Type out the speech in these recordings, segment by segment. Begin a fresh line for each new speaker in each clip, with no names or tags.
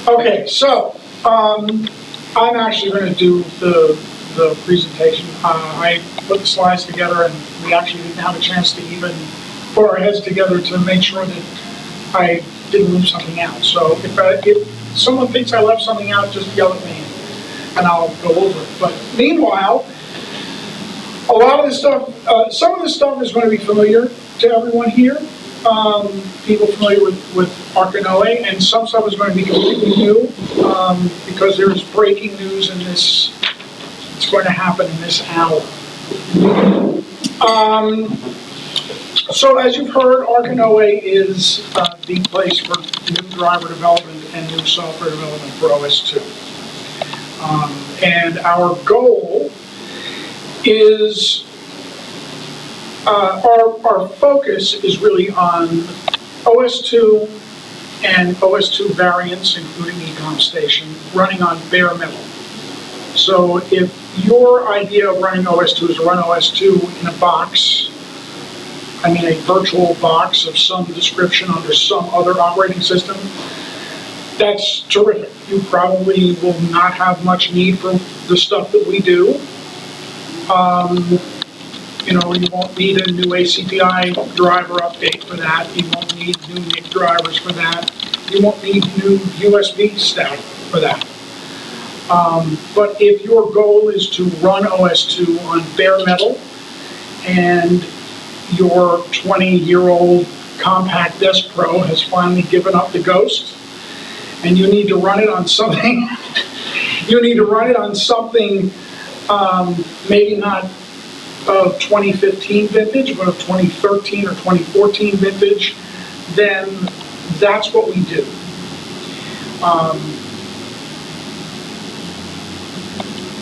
Okay, so I'm actually going to do the presentation. I put the slides together, and we actually didn't have a chance to even put our heads together to make sure that I didn't leave something out. So if someone thinks I left something out, just yell at me, and I'll go over it. But meanwhile, a lot of this stuff, some of this stuff is going to be familiar to everyone here. People familiar with Arca Noae, and some stuff is going to be completely new because there's breaking news in this. It's going to happen in this hour. So as you've heard, Arca Noae is the place for new driver development and new software development for OS2. And our goal is, our focus is really on OS2 and OS2 variants, including Ecom Station, running on bare metal. So if your idea of running OS2 is to run OS2 in a box, I mean a virtual box of some description under some other operating system, that's terrific. You probably will not have much need for the stuff that we do. You know, you won't need a new ACPI driver update for that. You won't need new NIC drivers for that. You won't need new USB stack for that. But if your goal is to run OS2 on bare metal, and your 20-year-old compact desk Pro has finally given up the ghost, and you need to run it on something, maybe not of 2015 vintage, but of 2013 or 2014 vintage, then that's what we do.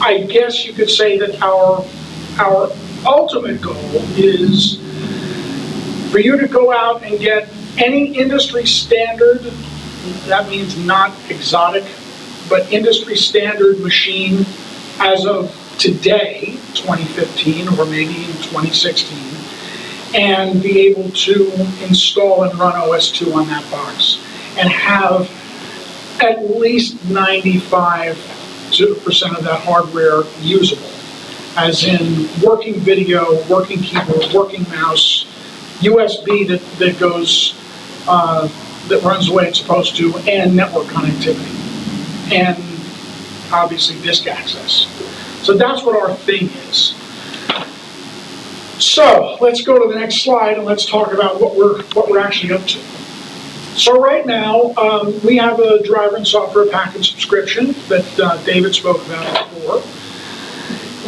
I guess you could say that our ultimate goal is for you to go out and get any industry standard, that means not exotic, but industry standard machine as of today, 2015, or maybe in 2016, and be able to install and run OS2 on that box, and have at least 95% of that hardware usable, as in working video, working keyboard, working mouse, USB that goes, that runs the way it's supposed to, and network connectivity, and obviously disk access. So that's what our thing is. So let's go to the next slide and let's talk about what we're actually up to. So right now, we have a driver and software package subscription that David spoke about before,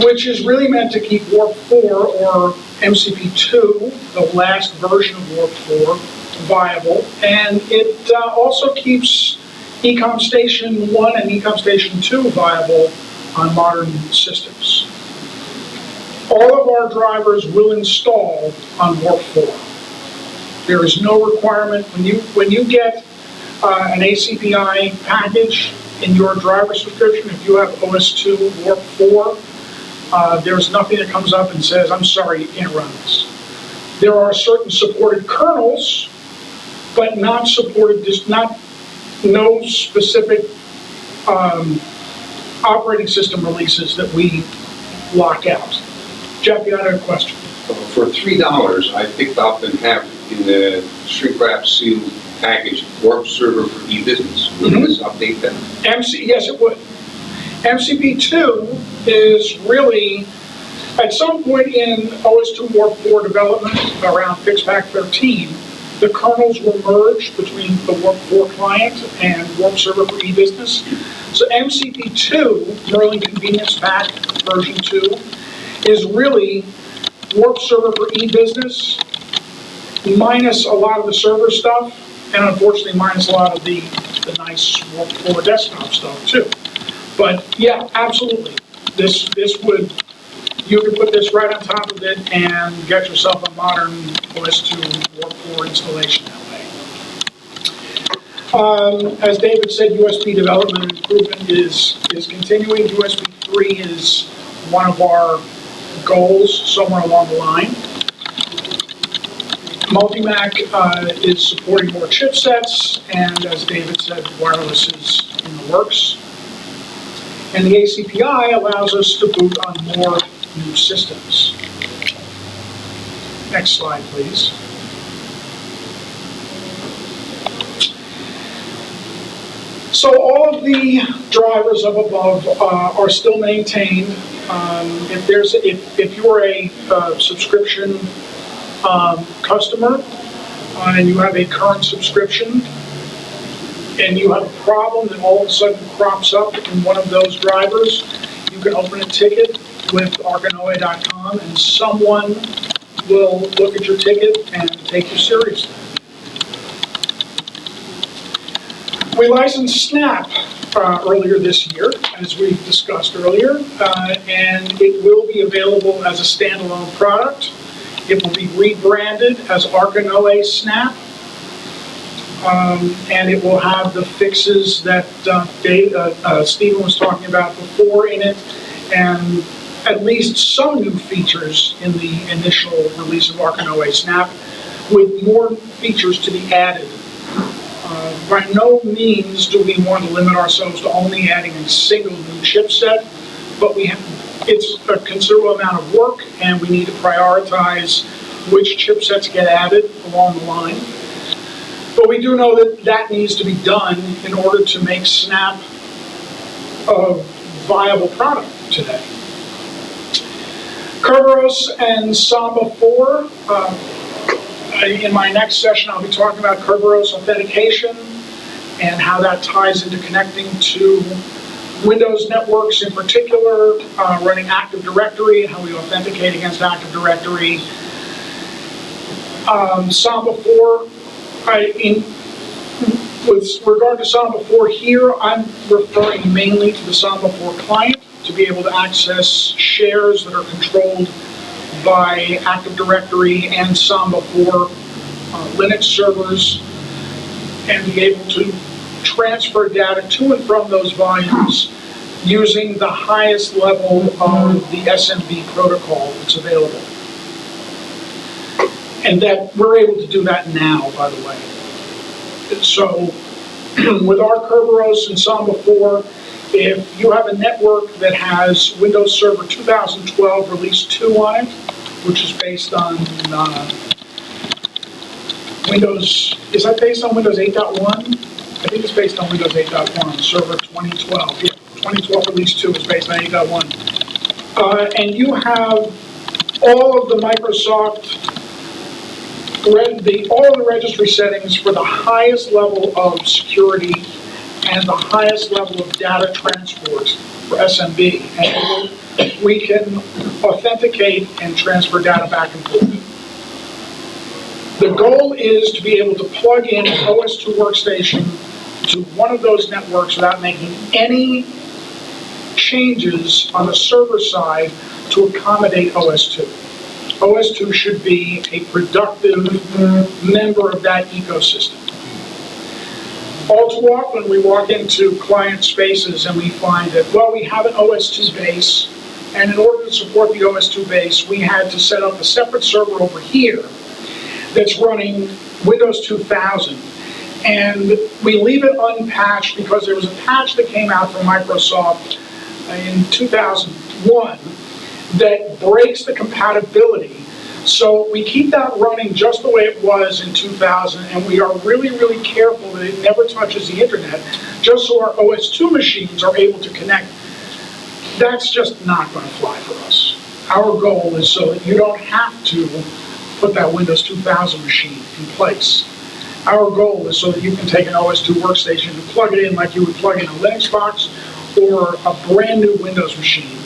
which is really meant to keep Warp 4 or MCP2, the last version of Warp 4, viable, and it also keeps Ecom Station 1 and Ecom Station 2 viable on modern systems. All of our drivers will install on Warp 4. There is no requirement, when you get an ACPI package in your driver subscription, if you have OS2 Warp 4, there's nothing that comes up and says, I'm sorry, you can't run this. There are certain supported kernels, but not supported, no specific operating system releases that we lock out. Jeff, you had a question?
For $3, I picked up and have in the shrink wrap sealed package Warp Server for e-business. Would this update that?
Yes, it would. MCP2 is really, at some point in OS2 Warp 4 development, around FixPack 13, the kernels were merged between the Warp 4 client and Warp Server for e-business. So MCP2, Merlin Convenience Pack version 2, is really Warp Server for e-business minus a lot of the server stuff, and unfortunately minus a lot of the nice Warp 4 desktop stuff too. But yeah, absolutely. This would, you could put this right on top of it and get yourself a modern OS2 Warp 4 installation that way. As David said, USB development and improvement is continuing. USB 3 is one of our goals somewhere along the line. Multimac is supporting more chipsets, and as David said, wireless is in works. And the ACPI allows us to boot on more new systems. Next slide, please. So all of the drivers up above are still maintained. If you're a subscription customer and you have a current subscription and you have a problem that all of a sudden crops up in one of those drivers, you can open a ticket with arcanoae.com and someone will look at your ticket and take you seriously. We licensed Snap earlier this year, as we discussed earlier, and it will be available as a standalone product. It will be rebranded as Arcanoae Snap, and it will have the fixes that Stephen was talking about before in it, and at least some new features in the initial release of Arcanoae Snap, with more features to be added. By no means do we want to limit ourselves to only adding a single new chipset, but it's a considerable amount of work, and we need to prioritize which chipsets get added along the line. But we do know that that needs to be done in order to make Snap a viable product today. Kerberos and Samba 4. In my next session, I'll be talking about Kerberos authentication and how that ties into connecting to Windows networks, in particular, running Active Directory, how we authenticate against Active Directory. Samba 4, with regard to Samba 4 here, I'm referring mainly to the Samba 4 client to be able to access shares that are controlled by Active Directory and Samba 4 Linux servers, and be able to transfer data to and from those volumes using the highest level of the SMB protocol that's available. And that we're able to do that now, by the way. So with our Kerberos and Samba 4, if you have a network that has Windows Server 2012 Release 2 on it, which is based on Windows, is that based on Windows 8.1? I think it's based on Windows 8.1, Server 2012. Yeah, 2012 Release 2 is based on 8.1. And you have all of the Microsoft, all of the registry settings for the highest level of security and the highest level of data transport for SMB. And we can authenticate and transfer data back and forth. The goal is to be able to plug in an OS2 workstation to one of those networks without making any changes on the server side to accommodate OS2. OS2 should be a productive member of that ecosystem. All too often we walk into client spaces and we find that, well, we have an OS2 base, and in order to support the OS2 base, we had to set up a separate server over here that's running Windows 2000. And we leave it unpatched because there was a patch that came out from Microsoft in 2001 that breaks the compatibility. So we keep that running just the way it was in 2000, and we are really, really careful that it never touches the internet, just so our OS2 machines are able to connect. That's just not going to fly for us. Our goal is so that you don't have to put that Windows 2000 machine in place. Our goal is so that you can take an OS2 workstation and plug it in like you would plug in a Linux box or a brand new Windows machine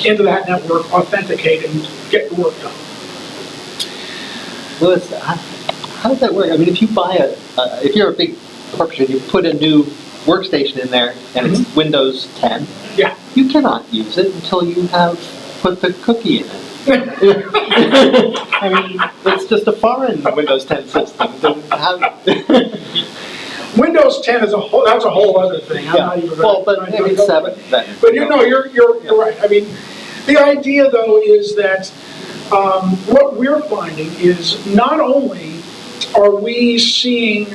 into that network, authenticate, and get your work done.
Lewis, how does that work? I mean, if you buy if you're a big corporation, you put a new workstation in there and it's Windows 10,
yeah,
you cannot use it until you have put the cookie in it. I mean, it's just a foreign Windows 10 system.
Windows 10 is that's a whole other thing.
Well, but maybe 7 then.
But you're right. I mean, the idea though is that what we're finding is not only are we seeing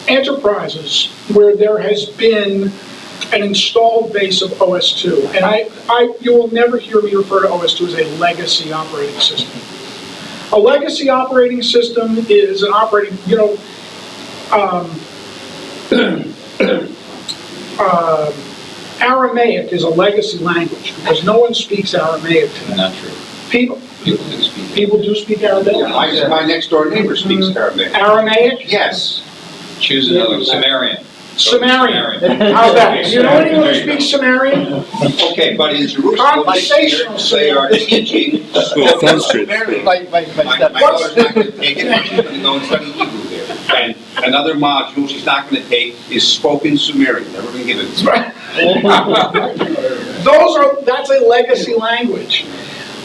enterprises where there has been an installed base of OS2. And you will never hear me refer to OS2 as a legacy operating system. A legacy operating system is an operating, Aramaic is a legacy language because no one speaks Aramaic today.
Not true.
People
People do speak
Aramaic.
My next door neighbor speaks Aramaic.
Aramaic?
Yes.
Choose another, Sumerian.
Sumerian. How's that? Do you know anyone who speaks Sumerian?
Okay, but in Jerusalem this year, they are teaching Sumerian.
My
My
stepmother.
daughter's not going to take it, she's going to go and study Hebrew there. And another module she's not going to take is spoken Sumerian, never been given.
That's a legacy language.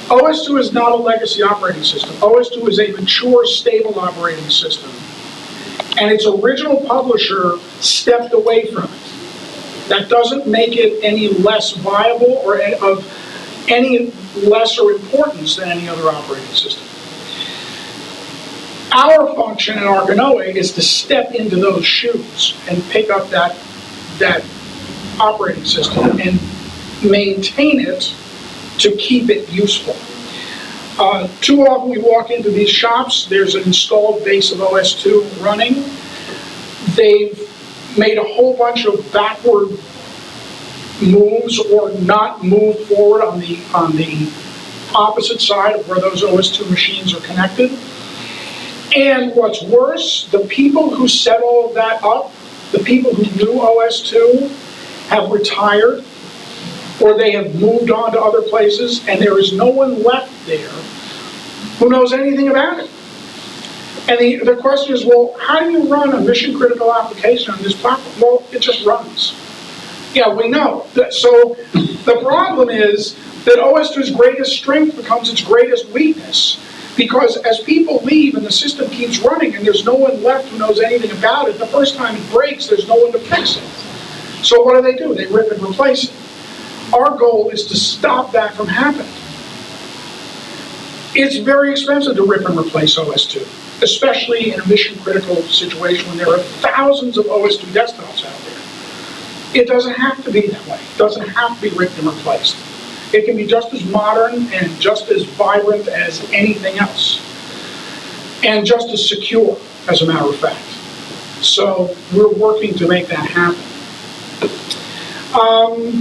OS2 is not a legacy operating system. OS2 is a mature, stable operating system. And its original publisher stepped away from it. That doesn't make it any less viable or of any lesser importance than any other operating system. Our function in Arca Noae is to step into those shoes and pick up that operating system and maintain it to keep it useful. Too often we walk into these shops, there's an installed base of OS2 running. They've made a whole bunch of backward moves or not moved forward on the opposite side of where those OS2 machines are connected. And what's worse, the people who set all of that up, the people who knew OS2 have retired, or they have moved on to other places, and there is no one left there who knows anything about it. And the question is, well, how do you run a mission-critical application on this platform? Well, it just runs. Yeah, we know. So the problem is that OS2's greatest strength becomes its greatest weakness, because as people leave and the system keeps running and there's no one left who knows anything about it, the first time it breaks, there's no one to fix it. So what do? They rip and replace it. Our goal is to stop that from happening. It's very expensive to rip and replace OS2, especially in a mission-critical situation when there are thousands of OS2 desktops out there. It doesn't have to be that way. It doesn't have to be ripped and replaced. It can be just as modern and just as vibrant as anything else, and just as secure, as a matter of fact. So we're working to make that happen.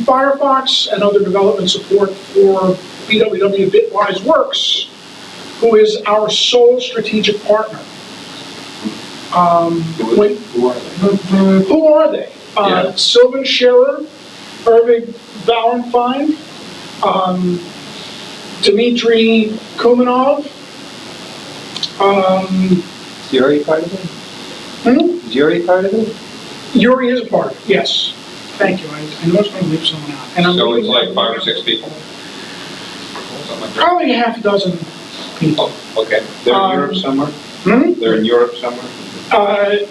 Firefox and other development support for BWW Bitwise Works, who is our sole strategic partner.
Who are they?
Who are they?
Yeah.
Sylvan Scherer, Irving Bauernfeind, Dmitry Kumanov.
Is Yuri part of it? Is Yuri part of it?
Yuri is a part of it, yes. Thank you. I know it's going to leave someone out. And I'm
So it's
leaving
like
out-
5 or 6 people? Something like that.
Probably half a dozen people.
Oh, okay.
They're in Europe somewhere?
Hmm?
They're in Europe somewhere?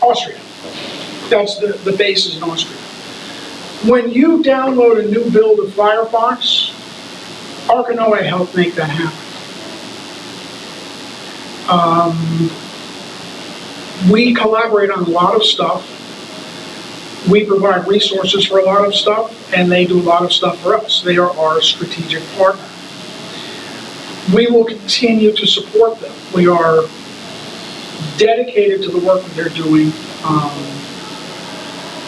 Austria. That's the base is in Austria. When you download a new build of Firefox, Arca Noae helped make that happen. We collaborate on a lot of stuff. We provide resources for a lot of stuff, and they do a lot of stuff for us. They are our strategic partner. We will continue to support them. We are dedicated to the work that they're doing.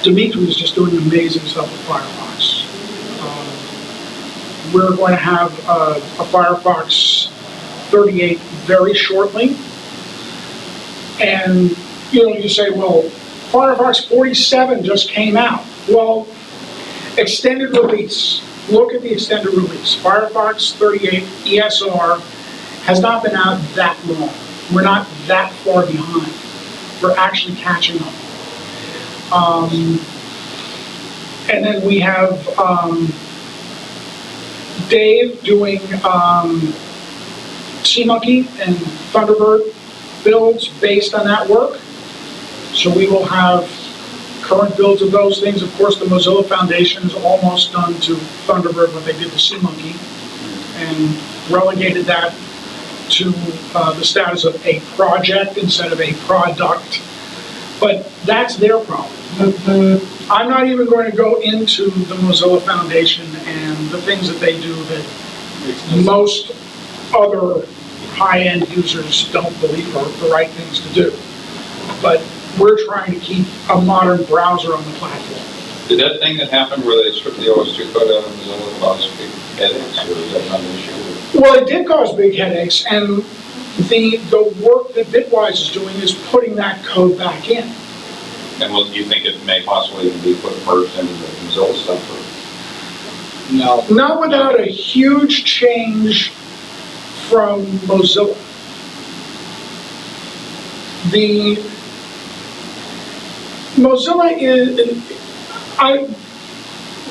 Dmitry is just doing amazing stuff with Firefox. We're going to have a Firefox 38 very shortly. And, you say, well, Firefox 47 just came out. Well, extended release. Look at the extended release. Firefox 38 ESR has not been out that long. We're not that far behind. We're actually catching up. And then we have Dave doing SeaMonkey and Thunderbird builds based on that work. So we will have current builds of those things. Of course, the Mozilla Foundation is almost done to Thunderbird what they did to SeaMonkey, and relegated that to the status of a project instead of a product. But that's their problem. I'm not even going to go into the Mozilla Foundation and the things that they do that most other high-end users don't believe are the right things to do. But we're trying to keep a modern browser on the platform.
Did that thing that happened where they stripped the OS2 code out of Mozilla cause big headaches, or is that not an issue?
Well, it did cause big headaches, and the work that Bitwise is doing is putting that code back in.
And will you think it may possibly even be put first into the Mozilla stuff? Or?
No.
Not without a huge change from Mozilla. The Mozilla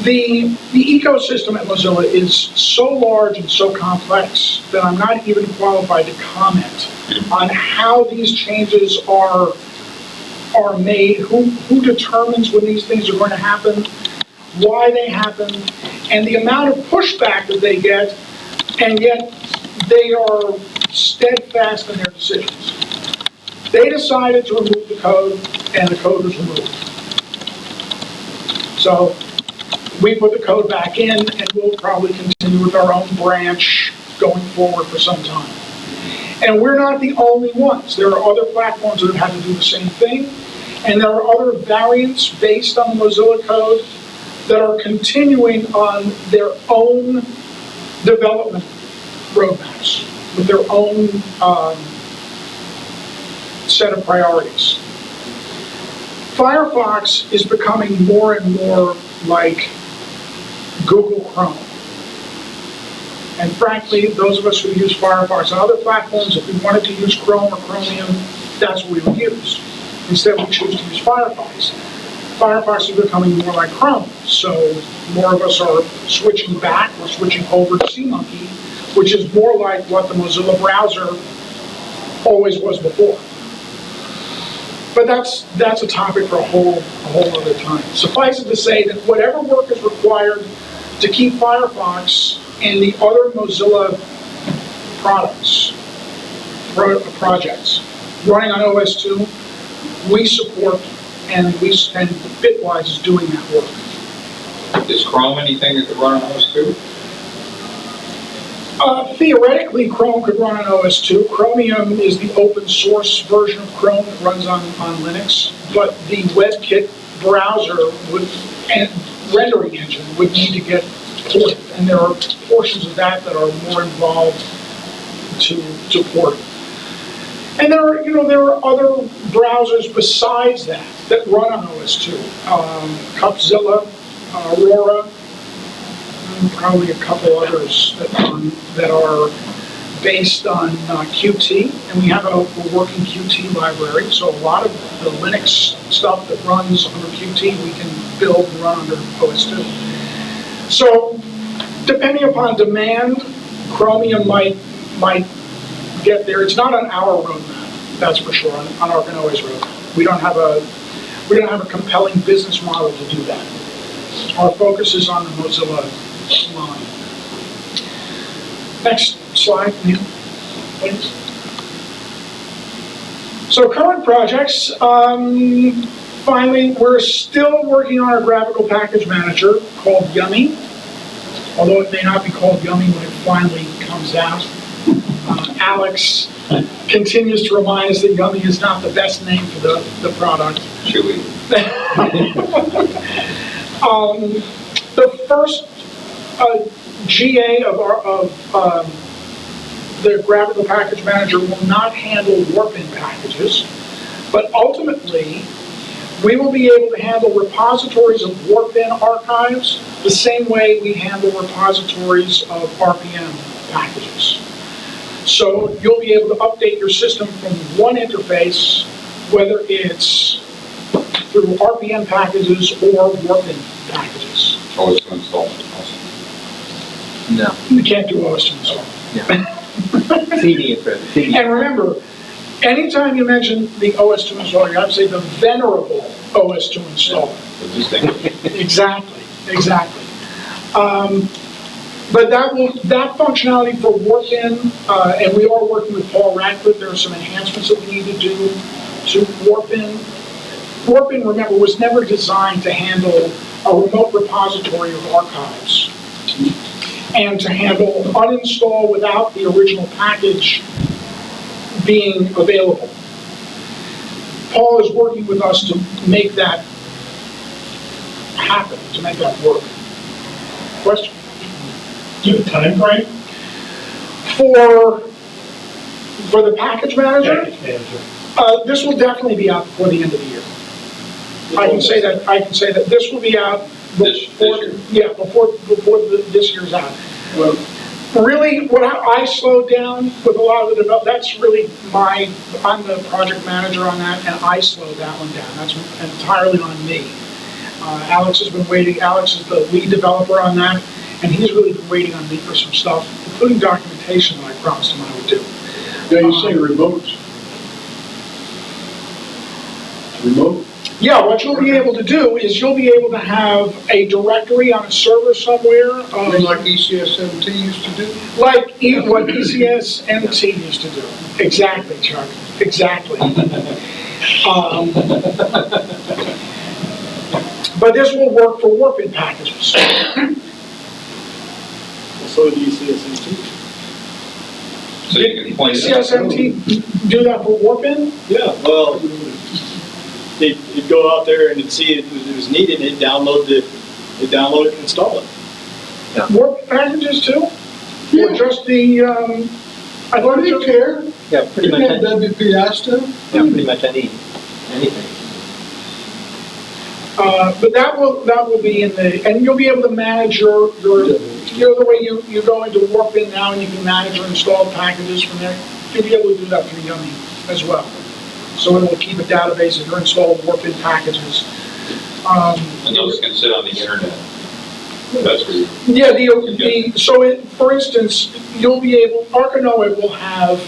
the ecosystem at Mozilla is so large and so complex that I'm not even qualified to comment on how these changes are made, who determines when these things are going to happen, why they happen, and the amount of pushback that they get, and yet they are steadfast in their decisions. They decided to remove the code, and the code was removed. So we put the code back in, and we'll probably continue with our own branch going forward for some time. And we're not the only ones. There are other platforms that have had to do the same thing, and there are other variants based on the Mozilla code that are continuing on their own development roadmaps with their own set of priorities. Firefox is becoming more and more like Google Chrome. And frankly, those of us who use Firefox on other platforms, if we wanted to use Chrome or Chromium, that's what we would use. Instead, we choose to use Firefox. Firefox is becoming more like Chrome, so more of us are switching back, we're switching over to SeaMonkey, which is more like what the Mozilla browser always was before. But that's a topic for a whole other time. Suffice it to say that whatever work is required to keep Firefox and the other Mozilla projects running on OS2, we support, and Bitwise is doing that work.
Is Chrome anything that could run on OS2?
Theoretically, Chrome could run on OS2. Chromium is the open source version of Chrome that runs on Linux, but the WebKit browser and rendering engine would need to get ported, and there are portions of that are more involved to port. And there are other browsers besides that run on OS2. Cupzilla, Aurora, and probably a couple others that are based on Qt, and we have a working Qt library, so a lot of the Linux stuff that runs under Qt we can build and run under OS2. So, depending upon demand, Chromium might get there. It's not on our roadmap, that's for sure, on Arca and Noae's roadmap. We don't have a compelling business model to do that. Our focus is on the Mozilla line. Next slide, Neil, please. So current projects, finally, we're still working on our graphical package manager called Gummy, although it may not be called Gummy when it finally comes out. Alex continues to remind us that Gummy is not the best name for the product.
Chewy.
The first GA of the graphical package manager will not handle warp-in packages, but ultimately we will be able to handle repositories of warp-in archives the same way we handle repositories of RPM packages. So you'll be able to update your system from one interface, whether it's through RPM packages or warp-in packages.
OS2 install.
No.
You can't do OS2 install.
Yeah. CD for CD.
And remember, anytime you mention the OS2 installer, you have to say the venerable OS2 installer. Exactly. But that functionality for warp-in, and we are working with Paul Radcliffe, there are some enhancements that we need to do to warp-in. Warpin, remember, was never designed to handle a remote repository of archives and to handle uninstall without the original package being available. Paul is working with us to make that happen, to make that work. Question?
Do you have a time frame?
For the package manager,
Package manager.
this will definitely be out before the end of the year. I can say that this will be out
This
before,
year.
yeah, before this year's out.
Well,
Really, what I slowed down with a lot of the development, that's really I'm the project manager on that, and I slowed that one down. That's entirely on me. Alex has been waiting, Alex is the lead developer on that, and he's really been waiting on me for some stuff, including documentation that I promised him I would do.
Now you say remote. Remote?
Yeah, what you'll be able to do is you'll be able to have a directory on a server somewhere.
Like ECSMT used to do?
Like what ECSMT used to do. Exactly, Chuck, exactly. But this will work for Warpin packages.
So do ECSMT.
So you can point it out.
ECSMT do that for Warpin?
Yeah, well, it'd go out there and it'd see if it was needed, it'd download it and install it.
Warpin packages too? Or
Yeah.
just the, I
Why
thought
do
it
you
was
care?
Yeah, pretty much,
Isn't that WPI stuff?
pretty much anything.
But that will be in the, and you'll be able to manage your the way you go into Warpin now and you can manage your installed packages from there. You'll be able to do that through Gummy as well. So it will keep a database of your installed Warpin packages.
And those can sit on the internet. That's where you.
Yeah, for instance, you'll be able, Arca Noae will have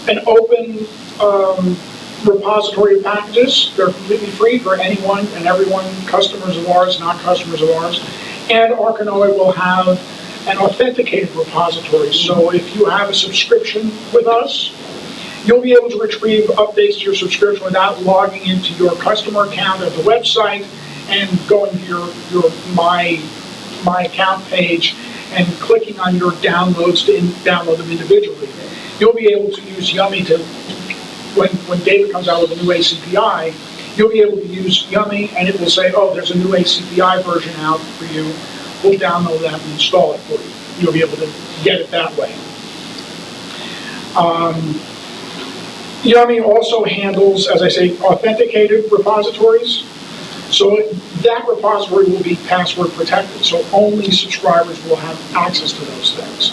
an open repository of packages. They're completely free for anyone and everyone, customers of ours, not customers of ours. And Arca Noae will have an authenticated repository. So if you have a subscription with us, you'll be able to retrieve updates to your subscription without logging into your customer account of the website and going to your my account page and clicking on your downloads to download them individually. You'll be able to use Yummy to, when David comes out with a new ACPI, you'll be able to use Yummy and it will say, oh, there's a new ACPI version out for you. We'll download that and install it for you. You'll be able to get it that way. Yummy also handles, as I say, authenticated repositories. So that repository will be password protected, so only subscribers will have access to those things.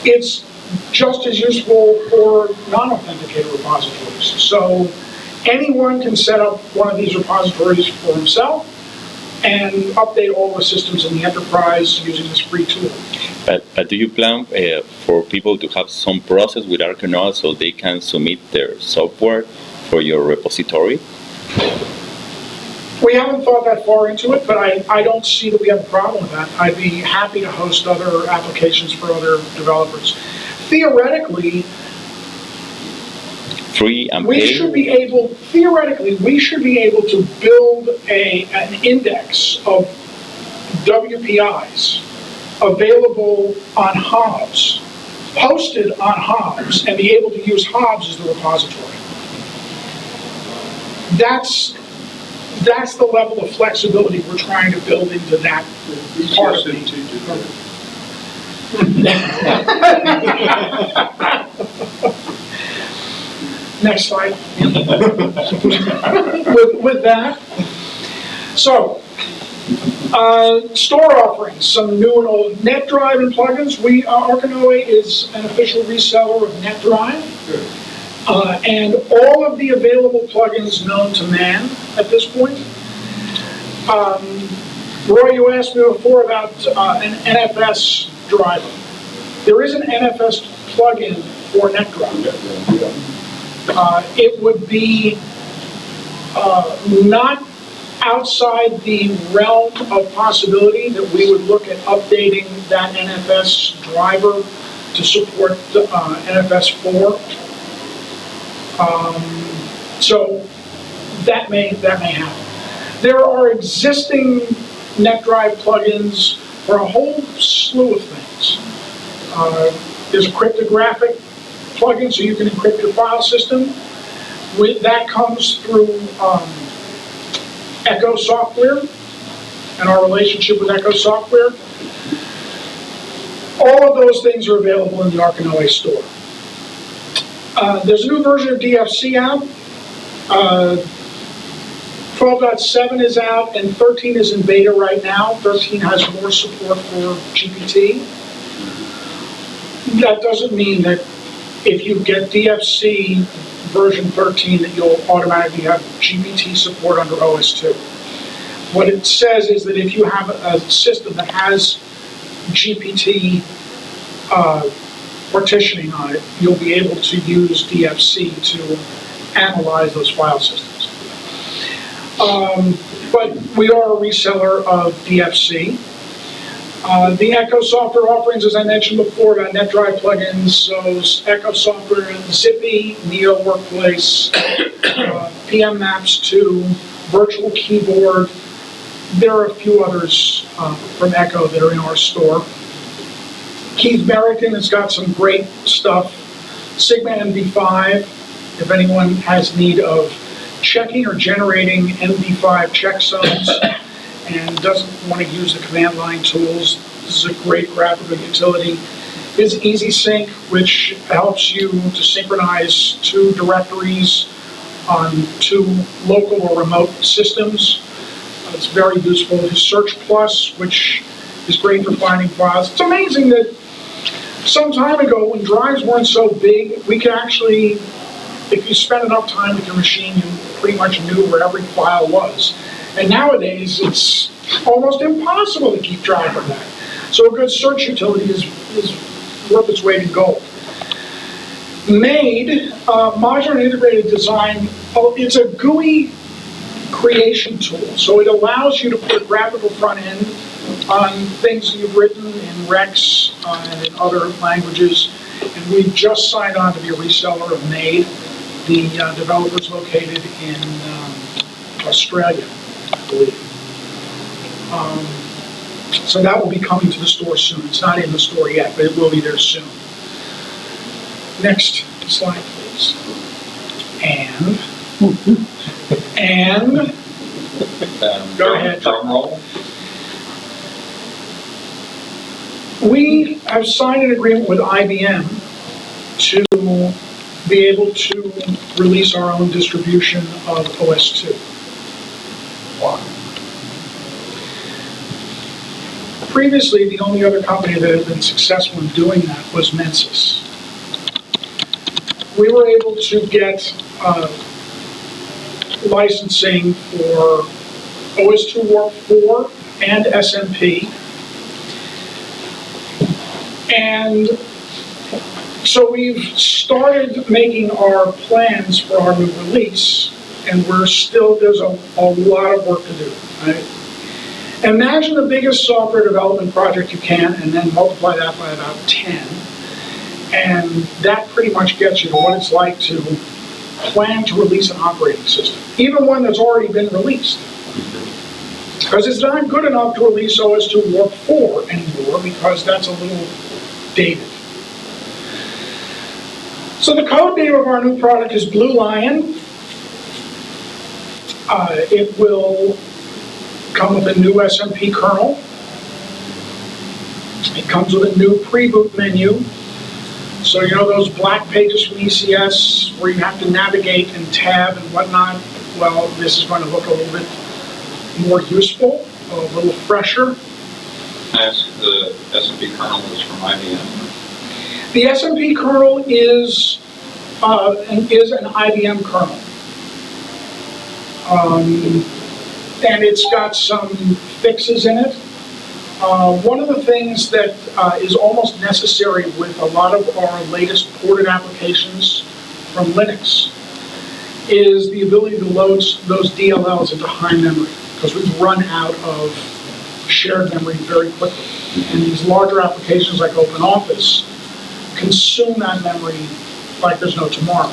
It's just as useful for non-authenticated repositories. So anyone can set up one of these repositories for himself and update all the systems in the enterprise using this free tool.
But do you plan for people to have some process with Arca Noae so they can submit their software for your repository?
We haven't thought that far into it, but I don't see that we have a problem with that. I'd be happy to host other applications for other developers. Theoretically,
Free and
we
paid?
should be able to build an index of WPIs available on Hobs, hosted on Hobs, and be able to use Hobs as the repository. That's the level of flexibility we're trying to build into that part of
ECSMT
it.
did that.
Next slide. with that. So, store offerings, some new and old NetDrive and plugins. Arca Noae is an official reseller of NetDrive. And all of the available plugins known to man at this point. Roy, you asked me before about an NFS driver. There is an NFS plugin for NetDrive. It would be not outside the realm of possibility that we would look at updating that NFS driver to support NFS 4. So that may happen. There are existing NetDrive plugins for a whole slew of things. There's a cryptographic plugin so you can encrypt your file system. That comes through Echo Software and our relationship with Echo Software. All of those things are available in the Arca Noae store. There's a new version of DFC out. 12.7 is out, and 13 is in beta right now. 13 has more support for GPT. That doesn't mean that if you get DFC version 13 that you'll automatically have GPT support under OS2. What it says is that if you have a system that has GPT partitioning on it, you'll be able to use DFC to analyze those file systems. But we are a reseller of DFC. The Echo Software offerings, as I mentioned before, about NetDrive plugins, so Echo Software, Zippy, Neo Workplace, PM Maps 2, Virtual Keyboard. There are a few others from Echo that are in our store. Keith Merrington has got some great stuff. Sigma MD5, if anyone has need of checking or generating MD5 checksums and doesn't want to use the command line tools, this is a great graphical utility. It's Easy Sync, which helps you to synchronize two directories on two local or remote systems. It's very useful. There's Search Plus, which is great for finding files. It's amazing that some time ago, when drives weren't so big, we could actually, if you spent enough time with your machine, you pretty much knew where every file was. And nowadays, it's almost impossible to keep track of that. So a good search utility is worth its weight in gold. MADE, Modular Integrated Design, it's a GUI creation tool. So it allows you to put a graphical front end on things you've written in Rex and in other languages. And we've just signed on to be a reseller of MADE. The developer's located in Australia, I believe. So that will be coming to the store soon. It's not in the store yet, but it will be there soon. Next slide, please. And go ahead.
Drum roll.
We have signed an agreement with IBM to be able to release our own distribution of OS2.
Wow.
Previously, the only other company that had been successful in doing that was Mensis. We were able to get licensing for OS2 Warp 4 and SMP. And so we've started making our plans for our new release, and there's a lot of work to do. Right? Imagine the biggest software development project you can, and then multiply that by about 10. And that pretty much gets you to what it's like to plan to release an operating system, even one that's already been released. Because it's not good enough to release OS2 Warp 4 anymore, because that's a little dated. So the code name of our new product is Blue Lion. It will come with a new SMP kernel. It comes with a new pre-boot menu. So you know those black pages from ECS where you have to navigate and tab and whatnot? Well, this is going to look a little bit more useful, a little fresher.
Ask the SMP kernel is from IBM.
The SMP kernel is an IBM kernel. And it's got some fixes in it. One of the things that is almost necessary with a lot of our latest ported applications from Linux is the ability to load those DLLs into high memory, because we've run out of shared memory very quickly. And these larger applications like OpenOffice consume that memory like there's no tomorrow.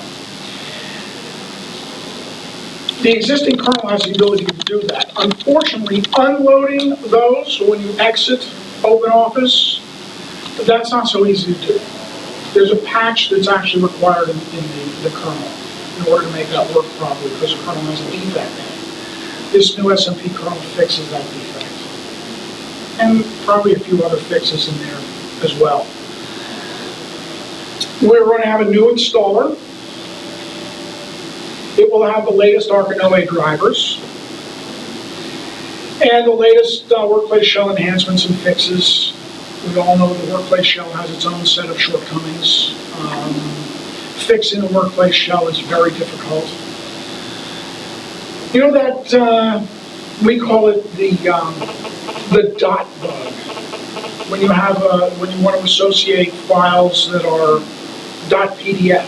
The existing kernel has the ability to do that. Unfortunately, unloading those when you exit OpenOffice, that's not so easy to do. There's a patch that's actually required in the kernel in order to make that work properly because the kernel has a defect in it. This new SMP kernel fixes that defect. And probably a few other fixes in there as well. We're going to have a new installer. It will have the latest Arca Noae drivers and the latest workplace shell enhancements and fixes. We all know the workplace shell has its own set of shortcomings. Fixing the workplace shell is very difficult. You know that we call it the dot bug. When you want to associate files that are .pdf.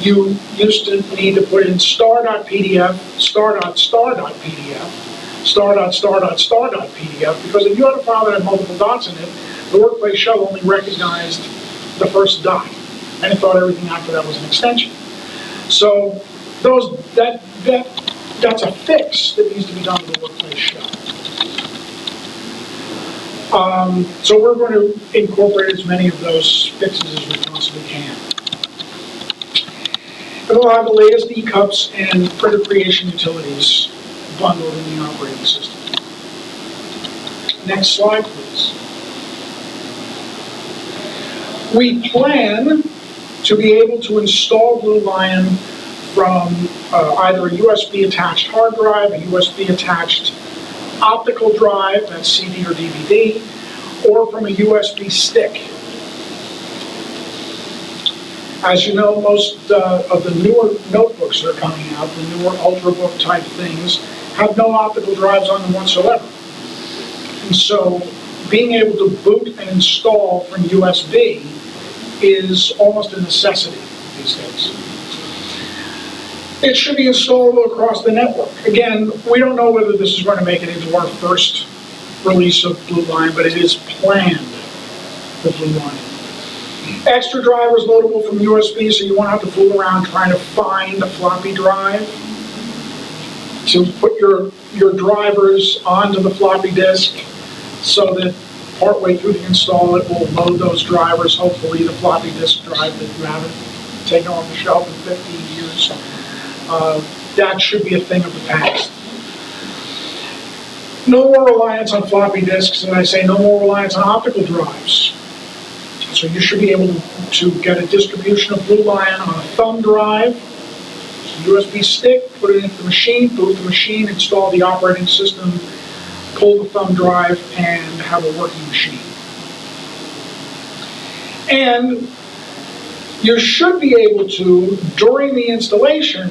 You used to need to put in star.pdf, star.star.pdf, star.star.star.pdf, because if you had a file that had multiple dots in it, the workplace shell only recognized the first dot, and it thought everything after that was an extension. So that's a fix that needs to be done with the workplace shell. So we're going to incorporate as many of those fixes as we possibly can. And we'll have the latest eCups and printer creation utilities bundled in the operating system. Next slide, please. We plan to be able to install Blue Lion from either a USB-attached hard drive, a USB-attached optical drive, that's CD or DVD, or from a USB stick. As you know, most of the newer notebooks that are coming out, the newer Ultrabook type things, have no optical drives on them whatsoever. And so being able to boot and install from USB is almost a necessity these days. It should be installable across the network. Again, we don't know whether this is going to make it into our first release of Blue Lion, but it is planned for Blue Lion. Extra drivers loadable from USB, so you won't have to fool around trying to find a floppy drive. To put your drivers onto the floppy disk so that partway through the install it will load those drivers, hopefully the floppy disk drive that you haven't taken off the shelf in 15 years. That should be a thing of the past. No more reliance on floppy disks, and I say no more reliance on optical drives. So you should be able to get a distribution of Blue Lion on a thumb drive, USB stick, put it into the machine, boot the machine, install the operating system, pull the thumb drive, and have a working machine. And you should be able to, during the installation,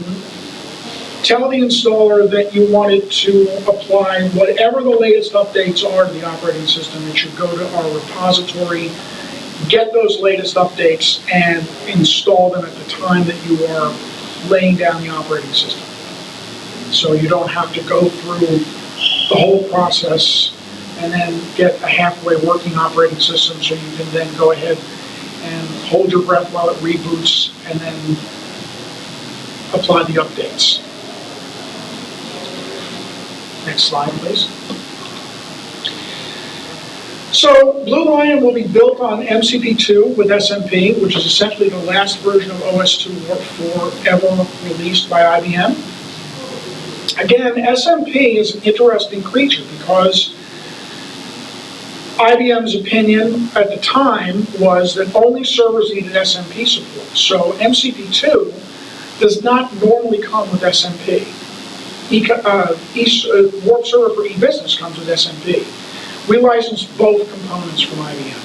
tell the installer that you wanted to apply whatever the latest updates are to the operating system. It should go to our repository, get those latest updates, and install them at the time that you are laying down the operating system. So you don't have to go through the whole process and then get a halfway working operating system, so you can then go ahead and hold your breath while it reboots and then apply the updates. Next slide, please. So Blue Lion will be built on MCP2 with SMP, which is essentially the last version of OS2 Warp 4 ever released by IBM. Again, SMP is an interesting creature because IBM's opinion at the time was that only servers needed SMP support. So MCP2 does not normally come with SMP. Warp Server for eBusiness comes with SMP. We license both components from IBM.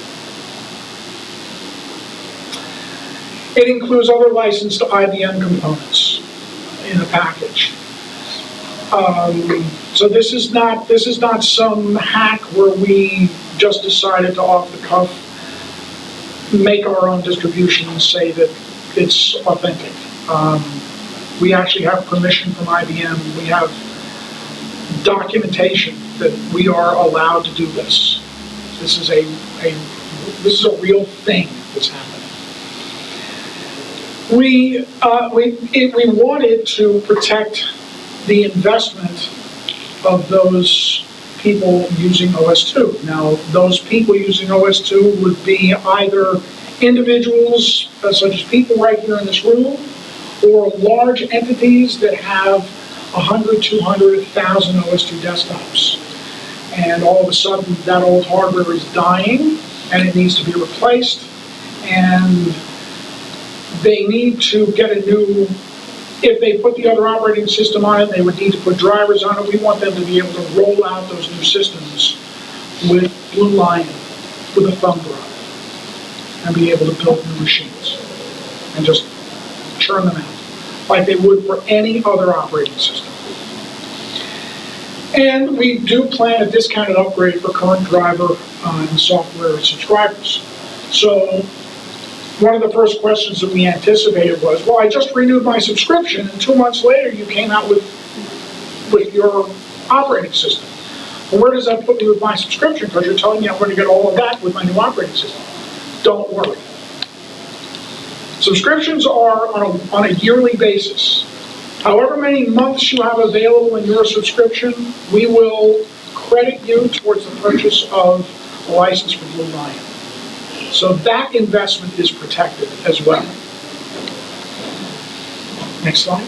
It includes other licensed IBM components in the package. So this is not some hack where we just decided to off the cuff make our own distribution and say that it's authentic. We actually have permission from IBM. We have documentation that we are allowed to do this. This is a real thing that's happening. We wanted to protect the investment of those people using OS2. Now, those people using OS2 would be either individuals, such as people right here in this room, or large entities that have 100, 200, 1,000 OS2 desktops. And all of a sudden, that old hardware is dying, and it needs to be replaced, and they need to get a new, if they put the other operating system on it, they would need to put drivers on it. We want them to be able to roll out those new systems with Blue Lion, with a thumb drive, and be able to build new machines, and just churn them out, like they would for any other operating system. And we do plan a discounted upgrade for current driver and software subscribers. So one of the first questions that we anticipated was, well, I just renewed my subscription, and 2 months later you came out with your operating system. Well, where does that put me with my subscription? Because you're telling me I'm going to get all of that with my new operating system. Don't worry. Subscriptions are on a yearly basis. However many months you have available in your subscription, we will credit you towards the purchase of a license for Blue Lion. So that investment is protected as well. Next slide.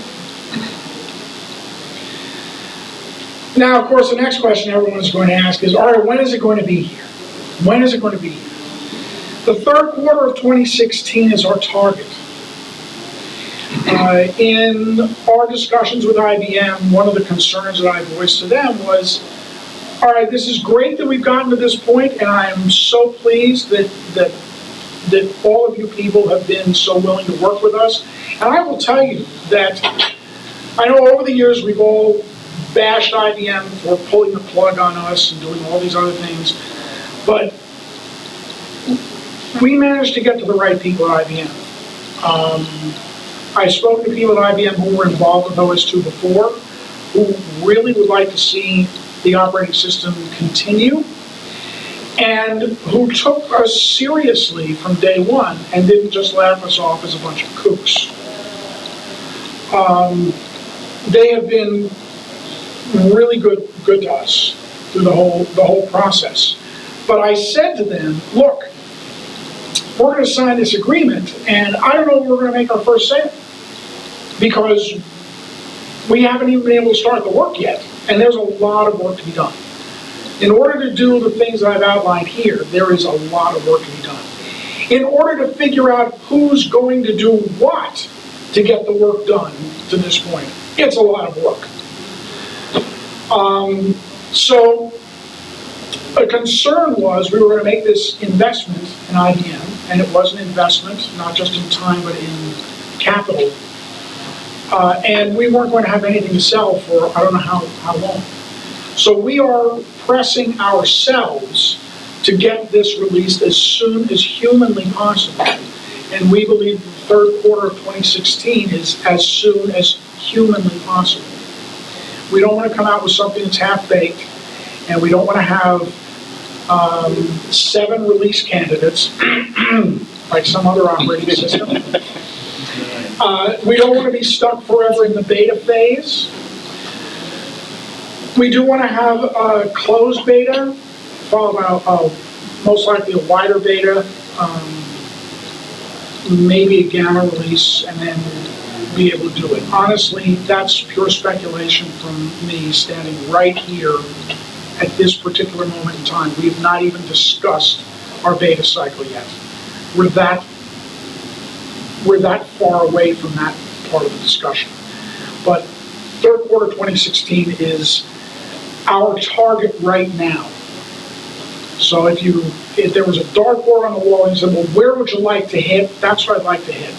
Now, of course, the next question everyone's going to ask is, all right, when is it going to be here? When is it going to be here? The third quarter of 2016 is our target. In our discussions with IBM, one of the concerns that I voiced to them was, all right, this is great that we've gotten to this point, and I am so pleased that all of you people have been so willing to work with us. And I will tell you that I know over the years we've all bashed IBM for pulling the plug on us and doing all these other things, but we managed to get to the right people at IBM. I've spoken to people at IBM who were involved with OS2 before, who really would like to see the operating system continue, and who took us seriously from day one and didn't just laugh us off as a bunch of kooks. They have been really good to us through the whole process. But I said to them, look, we're going to sign this agreement, and I don't know when we're going to make our first sale, because we haven't even been able to start the work yet, and there's a lot of work to be done. In order to do the things that I've outlined here, there is a lot of work to be done. In order to figure out who's going to do what to get the work done to this point, it's a lot of work. So a concern was we were going to make this investment in IBM, and it was an investment, not just in time, but in capital. And we weren't going to have anything to sell for I don't know how long. So we are pressing ourselves to get this released as soon as humanly possible. And we believe the third quarter of 2016 is as soon as humanly possible. We don't want to come out with something that's half-baked, and we don't want to have 7 release candidates, like some other operating system. We don't want to be stuck forever in the beta phase. We do want to have a closed beta, followed by most likely a wider beta, maybe a gamma release, and then be able to do it. Honestly, that's pure speculation from me standing right here at this particular moment in time. We have not even discussed our beta cycle yet. We're that far away from that part of the discussion. But third quarter 2016 is our target right now. So if there was a dartboard on the wall and you said, well, where would you like to hit? That's what I'd like to hit.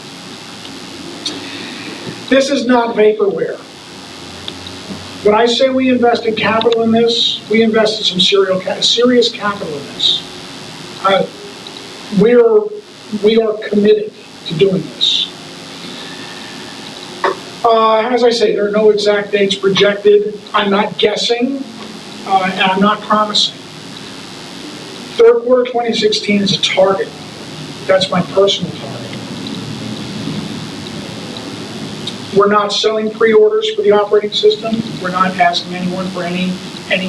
This is not vaporware. When I say we invested capital in this, we invested some serious capital in this. We are committed to doing this. As I say, there are no exact dates projected. I'm not guessing, and I'm not promising. Third quarter 2016 is a target. That's my personal target. We're not selling pre-orders for the operating system. We're not asking anyone for any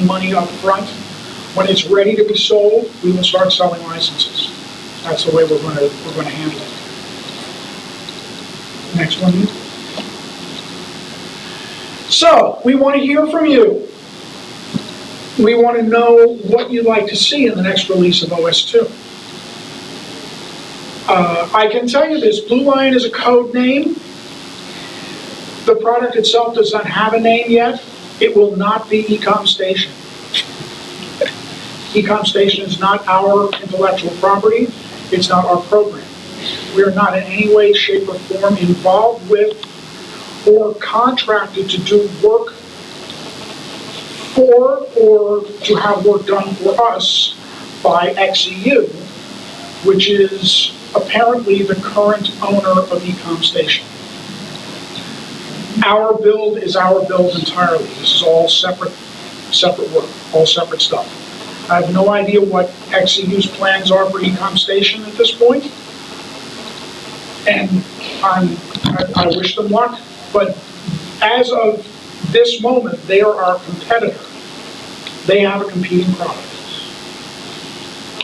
money up front. When it's ready to be sold, we will start selling licenses. That's the way we're going to handle it. Next one. So, we want to hear from you. We want to know what you'd like to see in the next release of OS2. I can tell you this, Blue Lion is a code name. The product itself does not have a name yet. It will not be Ecom Station. Ecom Station is not our intellectual property. It's not our program. We are not in any way, shape, or form involved with or contracted to do work for or to have work done for us by XEU, which is apparently the current owner of Ecom Station. Our build is our build entirely. This is all separate work, all separate stuff. I have no idea what XEU's plans are for Ecom Station at this point, and I wish them luck, but as of this moment, they are our competitor. They have a competing product.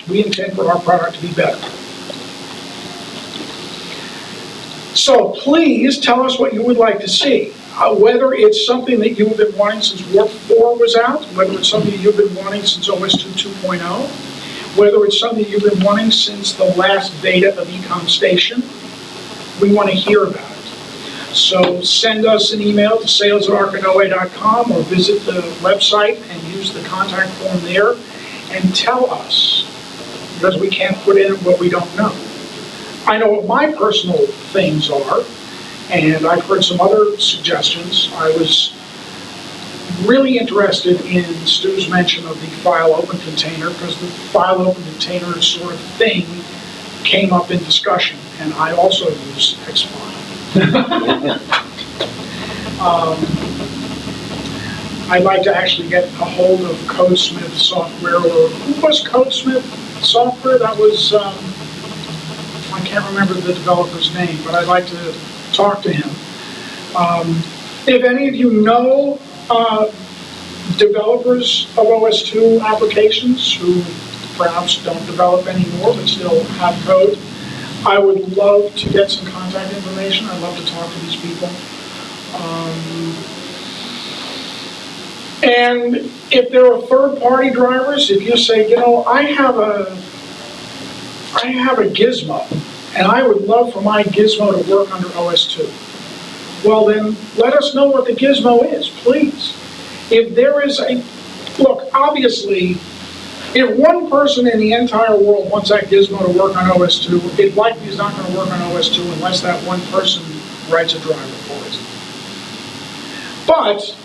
We intend for our product to be better. So please tell us what you would like to see. Whether it's something that you have been wanting since Warp 4 was out, whether it's something that you've been wanting since OS2 2.0, whether it's something you've been wanting since the last beta of Ecom Station, we want to hear about it. So send us an email to sales@arcanoae.com or visit the website and use the contact form there and tell us, because we can't put in what we don't know. I know what my personal things are, and I've heard some other suggestions. I was really interested in Stu's mention of the file open container, because the file open container sort of thing came up in discussion, and I also use Xfile. I'd like to actually get a hold of Codesmith software, or who was Codesmith software? That was, I can't remember the developer's name, but I'd like to talk to him. If any of you know developers of OS2 applications who perhaps don't develop anymore but still have code, I would love to get some contact information. I'd love to talk to these people. And if there are third-party drivers, if you say, you know, I have a Gizmo, and I would love for my Gizmo to work under OS2. Well then, let us know what the Gizmo is, please. If there is look, obviously, if one person in the entire world wants that Gizmo to work on OS2, it likely is not going to work on OS2 unless that one person writes a driver for it. But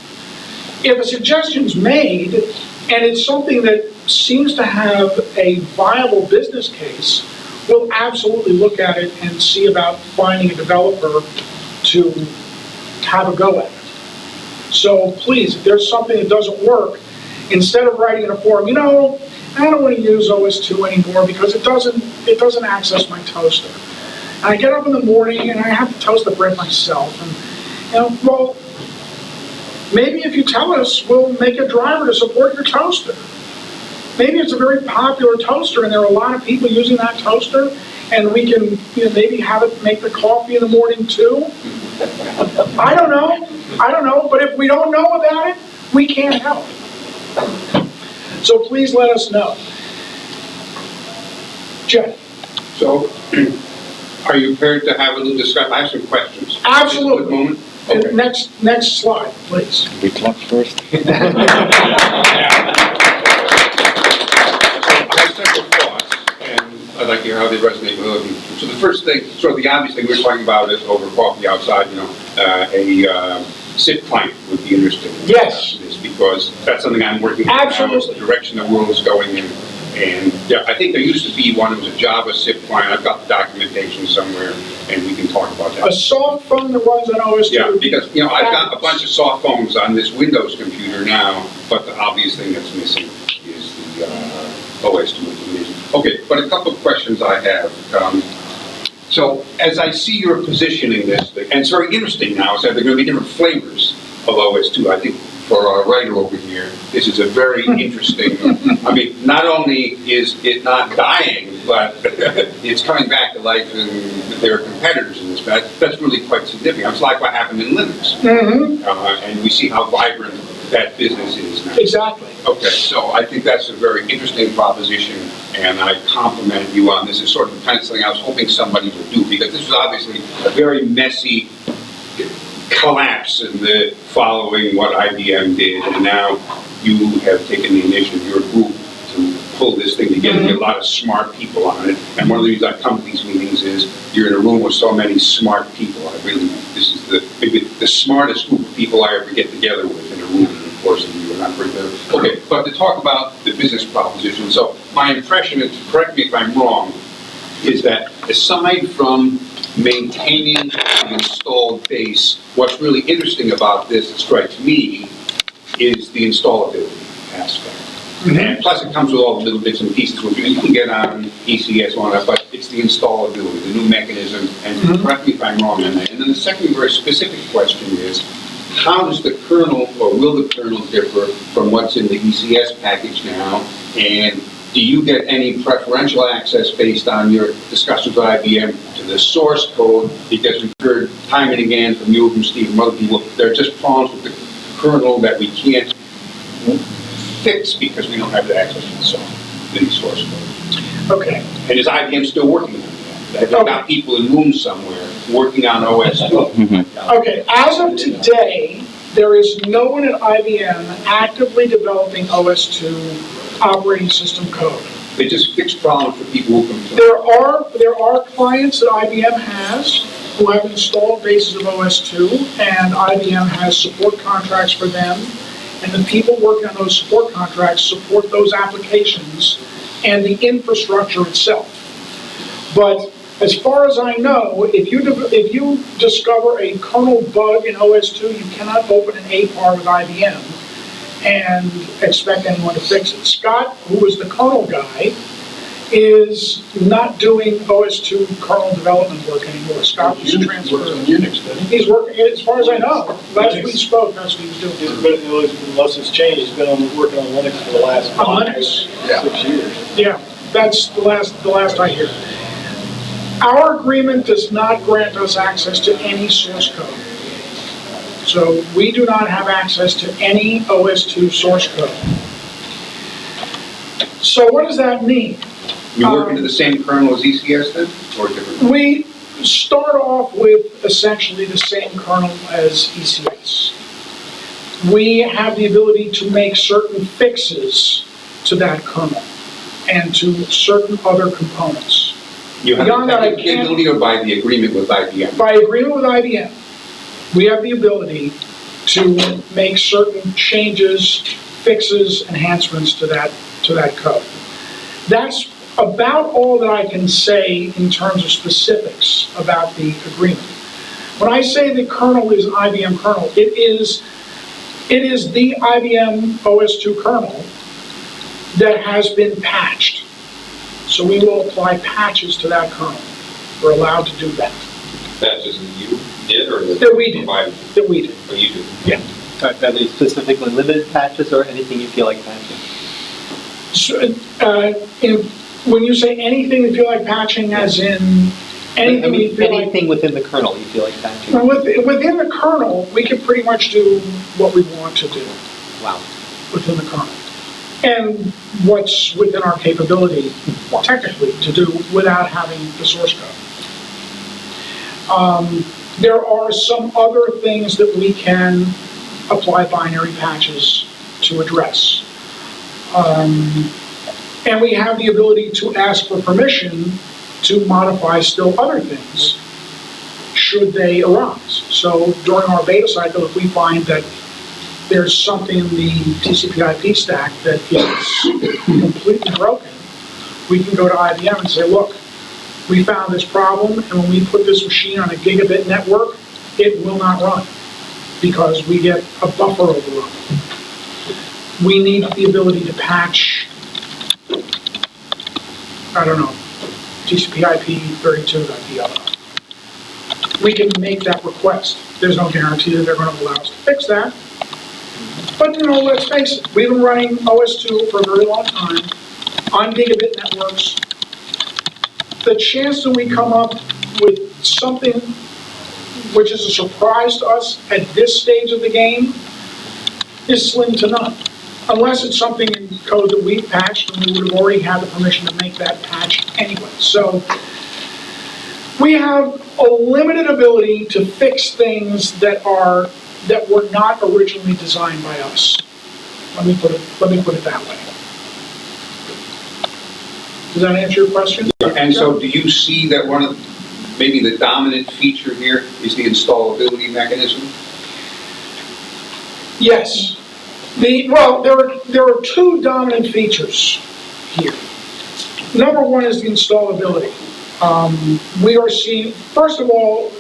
if a suggestion's made, and it's something that seems to have a viable business case, we'll absolutely look at it and see about finding a developer to have a go at it. So please, if there's something that doesn't work, instead of writing in a forum, you know, I don't want to use OS2 anymore because it doesn't access my toaster. And I get up in the morning and I have to toast the bread myself. And, you know, well, maybe if you tell us, we'll make a driver to support your toaster. Maybe it's a very popular toaster and there are a lot of people using that toaster, and we can, you know, maybe have it make the coffee in the morning too. I don't know, but if we don't know about it, we can't help. So please let us know. Jeff?
So, are you prepared to have a little discussion? I have some questions.
Absolutely.
Just a moment. Okay.
Next slide, please.
We clap first.
So I have several thoughts, and I'd like to hear how they resonate with them. So the first thing, sort of the obvious thing we were talking about is over coffee outside, you know, a SIP client would be interesting.
Yes.
Because that's something I'm working on now, is the
Absolutely.
direction the world is going in. And yeah, I think there used to be one, it was a Java SIP client. I've got the documentation somewhere, and we can talk about that.
A soft phone that runs on OS2.
Yeah, because, you know, I've got a bunch of soft phones on this Windows computer now, but the obvious thing that's missing is the OS2 implementation. Okay, but a couple of questions I have. So as I see your positioning this, and it's very interesting now, is that there are going to be different flavors of OS2. I think for our writer over here, this is a very interesting, I mean, not only is it not dying, but it's coming back to life and there are competitors in this. That's really quite significant. It's like what happened in Linux. And we see how vibrant that business is now.
Exactly.
Okay, so I think that's a very interesting proposition, and I compliment you on this. It's sort of the kind of thing I was hoping somebody would do, because this was obviously a very messy collapse in the following what IBM did, and now you have taken the initiative, your group, to pull this thing together, get a lot of smart people on it. And one of the reasons I come to these meetings is you're in a room with so many smart people. This is maybe the smartest group of people I ever get together with in a room. Of course, you are not very good. Okay, but to talk about the business proposition, so my impression, and correct me if I'm wrong, is that aside from maintaining the installed base, what's really interesting about this, it strikes me, is the installability aspect. And plus it comes with all the little bits and pieces, which you can get on ECS on that, but it's the installability, the new mechanism, and correct me if I'm wrong on that. And then the second very specific question is, how does the kernel, or will the kernel differ from what's in the ECS package now? And do you get any preferential access based on your discussions with IBM to the source code? Because we've heard time and again from you, from Steve, from other people, there are just problems with the kernel that we can't fix because we don't have the access to the source code.
Okay.
And is IBM still working on that? They've got people in rooms somewhere working on OS 2.
Okay, as of today, there is no one at IBM actively developing OS 2 operating system code.
They just fix problems for people who can.
There are clients that IBM has who have installed bases of OS 2, and IBM has support contracts for them, and the people working on those support contracts support those applications and the infrastructure itself. But as far as I know, if you discover a kernel bug in OS 2, you cannot open an APAR with IBM and expect anyone to fix it. Scott, who was the kernel guy, is not doing OS 2 kernel development work anymore. Scott was transferred.
Works on Unix, doesn't he?
He's working, as far as I know, last we spoke, that's what he was doing.
Unless it's changed, he's been working on Linux for the last
On Linux.
6 years.
Yeah, that's the last I hear. Our agreement does not grant us access to any source code. So we do not have access to any OS 2 source code. So what does that mean?
You work into the same kernel as ECS then, or different?
We start off with essentially the same kernel as ECS. We have the ability to make certain fixes to that kernel and to certain other components.
You have
Beyond
the
that, I
technical
can't-
ability or by the agreement with IBM?
By agreement with IBM, we have the ability to make certain changes, fixes, enhancements to that code. That's about all that I can say in terms of specifics about the agreement. When I say the kernel is an IBM kernel, it is the IBM OS 2 kernel that has been patched. So we will apply patches to that kernel. We're allowed to do that.
Patches that you did or
That we did.
provided?
That we did.
Or you did?
Yeah.
Are they specifically limited patches or anything you feel like patching?
So, when you say anything you feel like patching, as in anything you feel like...
Anything within the kernel you feel like patching?
Within the kernel, we can pretty much do what we want to do
Wow.
within the kernel. And what's within our capability, technically, to do without having the source code. There are some other things that we can apply binary patches to address. And we have the ability to ask for permission to modify still other things, should they arise. So during our beta cycle, if we find that there's something in the TCP/IP stack that is completely broken, we can go to IBM and say, look, we found this problem, and when we put this machine on a gigabit network, it will not run because we get a buffer overrun. We need the ability to patch, I don't know, TCP/IP 32.0. We can make that request. There's no guarantee that they're going to allow us to fix that, But, let's face it, we've been running OS2 for a very long time on gigabit networks. The chance that we come up with something which is a surprise to us at this stage of the game is slim to none. Unless it's something in code that we've patched, and we would have already had the permission to make that patch anyway. So we have a limited ability to fix things that were not originally designed by us. Let me put it that way. Does that answer your question?
And so do you see that one of, maybe the dominant feature here is the installability mechanism?
Yes. Well, there are two dominant features here. Number one is the installability. We are seeing, first of all,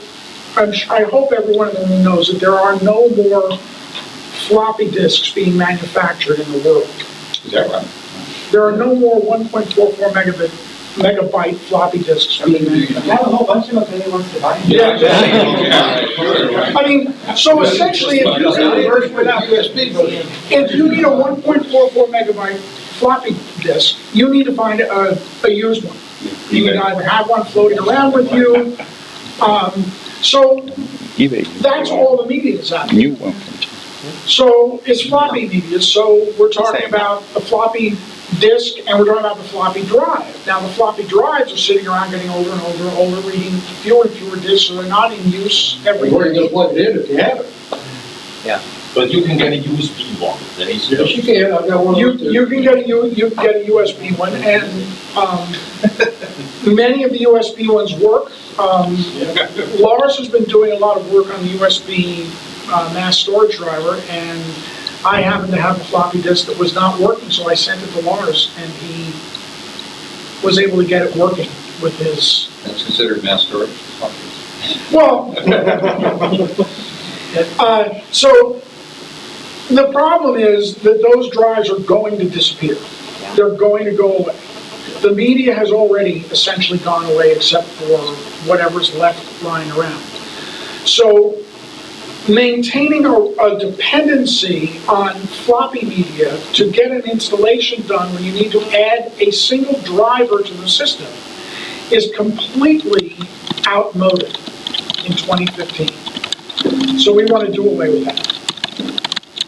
I hope everyone in the room knows that there are no more floppy disks being manufactured in the world.
Is that right?
There are no more 1.44 megabyte floppy disks being manufactured.
I have a whole bunch of them if anyone wants to buy them.
Yeah.
Sure.
I mean, so essentially, if you need a 1.44 megabyte floppy disk, you need to find a used one. You can either have one floating around with you. So that's all the media is out there.
New one.
So it's floppy media. So we're talking about the floppy disk, and we're talking about the floppy drive. Now, the floppy drives are sitting around getting older and older and older, reading fewer and fewer disks, so they're not in use every
Where are you
day.
gonna plug it in if you have it?
But you can get a USB one, that is.
Yes, you can, I've got one of those.
You can get a USB one, and many of the USB ones work. Lars has been doing a lot of work on the USB mass storage driver, and I happened to have a floppy disk that was not working, so I sent it to Lars, and he was able to get it working with his.
That's considered mass storage?
Well, so the problem is that those drives are going to disappear. They're going to go away. The media has already essentially gone away except for whatever's left lying around. So maintaining a dependency on floppy media to get an installation done when you need to add a single driver to the system is completely outmoded in 2015. So we want to do away with that.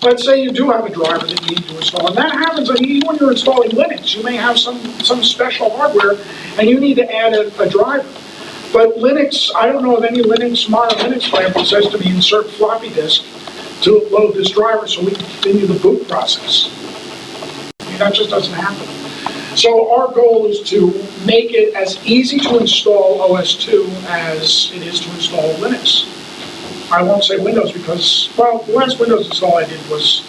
Let's say you do have a driver that you need to install, and that happens even when you're installing Linux. You may have some special hardware, and you need to add a driver. But Linux, I don't know of any modern Linux file that says to me, insert floppy disk to load this driver so we can continue the boot process. I mean, that just doesn't happen. So our goal is to make it as easy to install OS2 as it is to install Linux. I won't say Windows because, well, the last Windows install I did was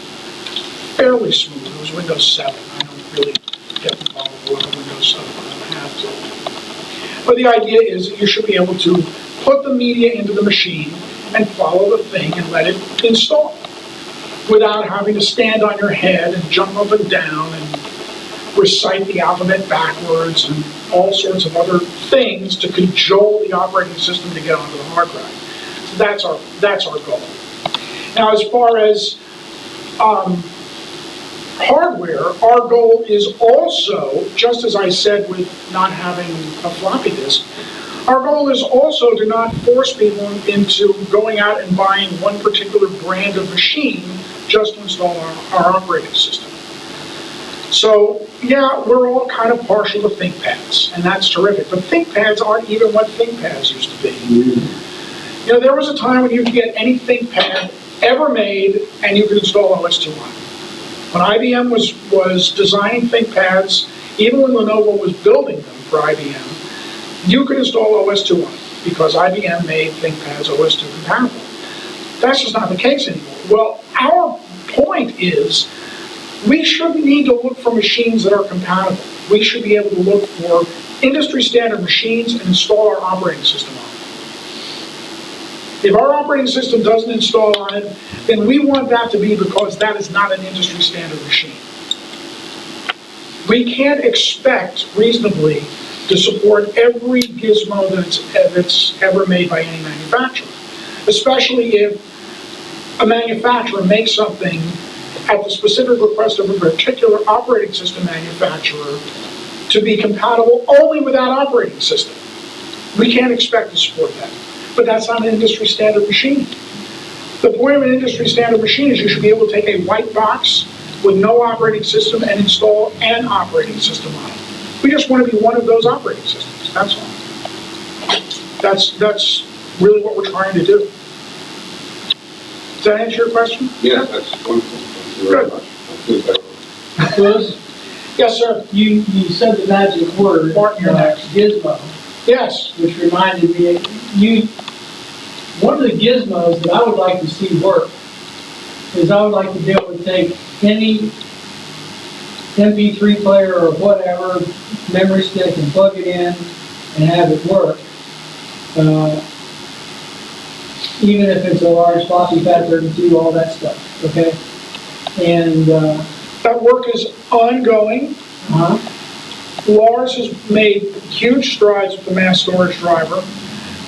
fairly smooth. It was Windows 7. I don't really get involved with a lot of Windows stuff, but I don't have to. But the idea is that you should be able to put the media into the machine and follow the thing and let it install without having to stand on your head and jump up and down and recite the alphabet backwards and all sorts of other things to cajole the operating system to get onto the hard drive. So that's our goal. Now, as far as hardware, our goal is also, just as I said with not having a floppy disk, our goal is also to not force people into going out and buying one particular brand of machine just to install our operating system. So, yeah, we're all kind of partial to ThinkPads, and that's terrific. But ThinkPads aren't even what ThinkPads used to be. You know, there was a time when you could get any ThinkPad ever made, and you could install OS2 on it. When IBM was designing ThinkPads, even when Lenovo was building them for IBM, you could install OS2 on it, because IBM made ThinkPads OS2 compatible. That's just not the case anymore. Well, our point is, we shouldn't need to look for machines that are compatible. We should be able to look for industry standard machines and install our operating system on it. If our operating system doesn't install on it, then we want that to be because that is not an industry standard machine. We can't expect reasonably to support every gizmo that's ever made by any manufacturer, especially if a manufacturer makes something at the specific request of a particular operating system manufacturer to be compatible only with that operating system. We can't expect to support that, but that's not an industry standard machine. The point of an industry standard machine is you should be able to take a white box with no operating system and install an operating system on it. We just want to be one of those operating systems, that's all. That's really what we're trying to do. Does that answer your question?
Yeah, that's wonderful. Thank you very
Good.
much. I feel better.
Louis,
Yes, sir.
you said the magic word,
Martin, you're next.
gizmo,
Yes.
which reminded me, one of the gizmos that I would like to see work is I would like to be able to take any MP3 player or whatever, memory stick, and plug it in and have it work. Even if it's a large floppy FAT32, all that stuff, okay? And,
That work is ongoing. Lars has made huge strides with the mass storage driver.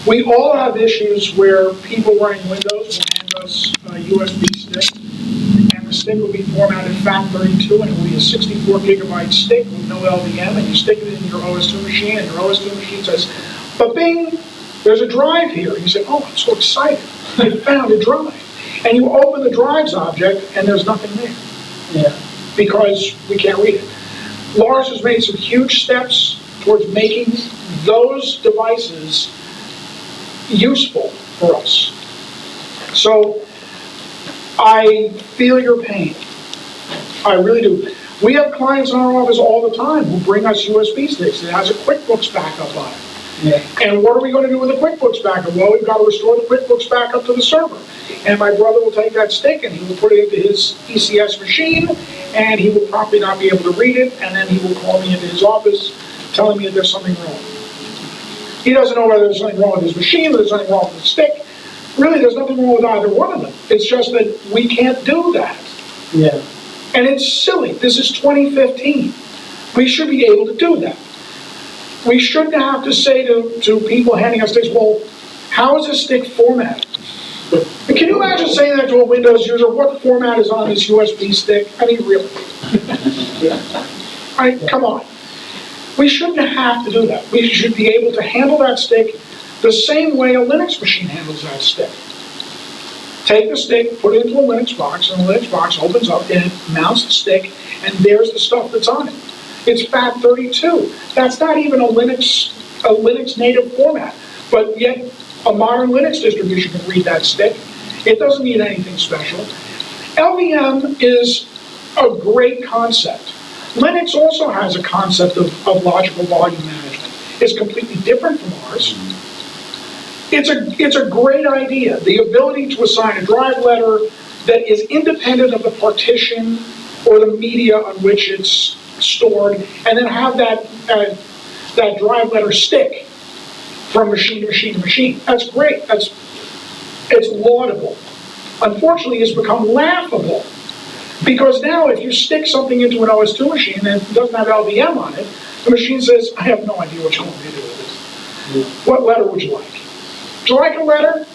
We all have issues where people running Windows will hand us a USB stick, and the stick will be formatted FAT32, and it will be a 64 gigabyte stick with no LVM, and you stick it in your OS2 machine, and your OS2 machine says, ba-bing, there's a drive here. And you say, oh, I'm so excited. I found a drive. And you open the drives object, and there's nothing there.
yeah.
Because we can't read it. Lars has made some huge steps towards making those devices useful for us. So I feel your pain. I really do. We have clients in our office all the time who bring us USB sticks. It has a QuickBooks backup on it.
Yeah.
And what are we going to do with the QuickBooks backup? Well, we've got to restore the QuickBooks backup to the server. And my brother will take that stick and he will put it into his ECS machine, and he will probably not be able to read it, and then he will call me into his office telling me that there's something wrong. He doesn't know whether there's something wrong with his machine, or there's something wrong with the stick. Really, there's nothing wrong with either one of them. It's just that we can't do that.
Yeah.
And it's silly. This is 2015. We should be able to do that. We shouldn't have to say to people handing us sticks, well, how is this stick formatted? And can you imagine saying that to a Windows user? What format is on this USB stick? I mean, really? Come on. We shouldn't have to do that. We should be able to handle that stick the same way a Linux machine handles that stick. Take the stick, put it into a Linux box, and the Linux box opens up and it mounts the stick, and there's the stuff that's on it. It's FAT32. That's not even a Linux native format, but yet a modern Linux distribution can read that stick. It doesn't need anything special. LVM is a great concept. Linux also has a concept of logical volume management. It's completely different from ours. It's a great idea. The ability to assign a drive letter that is independent of the partition or the media on which it's stored, and then have that drive letter stick from machine to machine to machine. That's great. It's laudable. Unfortunately, it's become laughable, because now if you stick something into an OS2 machine that doesn't have LVM on it, the machine says, I have no idea what you want me to do with this. What letter would you like? Would you like a letter?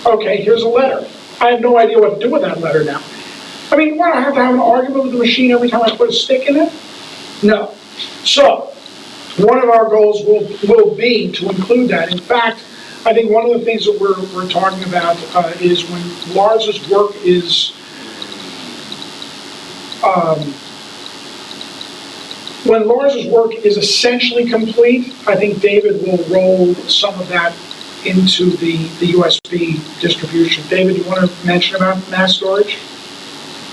Okay, here's a letter. I have no idea what to do with that letter now. I mean, what, I have to have an argument with the machine every time I put a stick in it? No. So, one of our goals will be to include that. In fact, I think one of the things that we're talking about is when Lars's work is essentially complete, I think David will roll some of that into the USB distribution. David, you want to mention about mass storage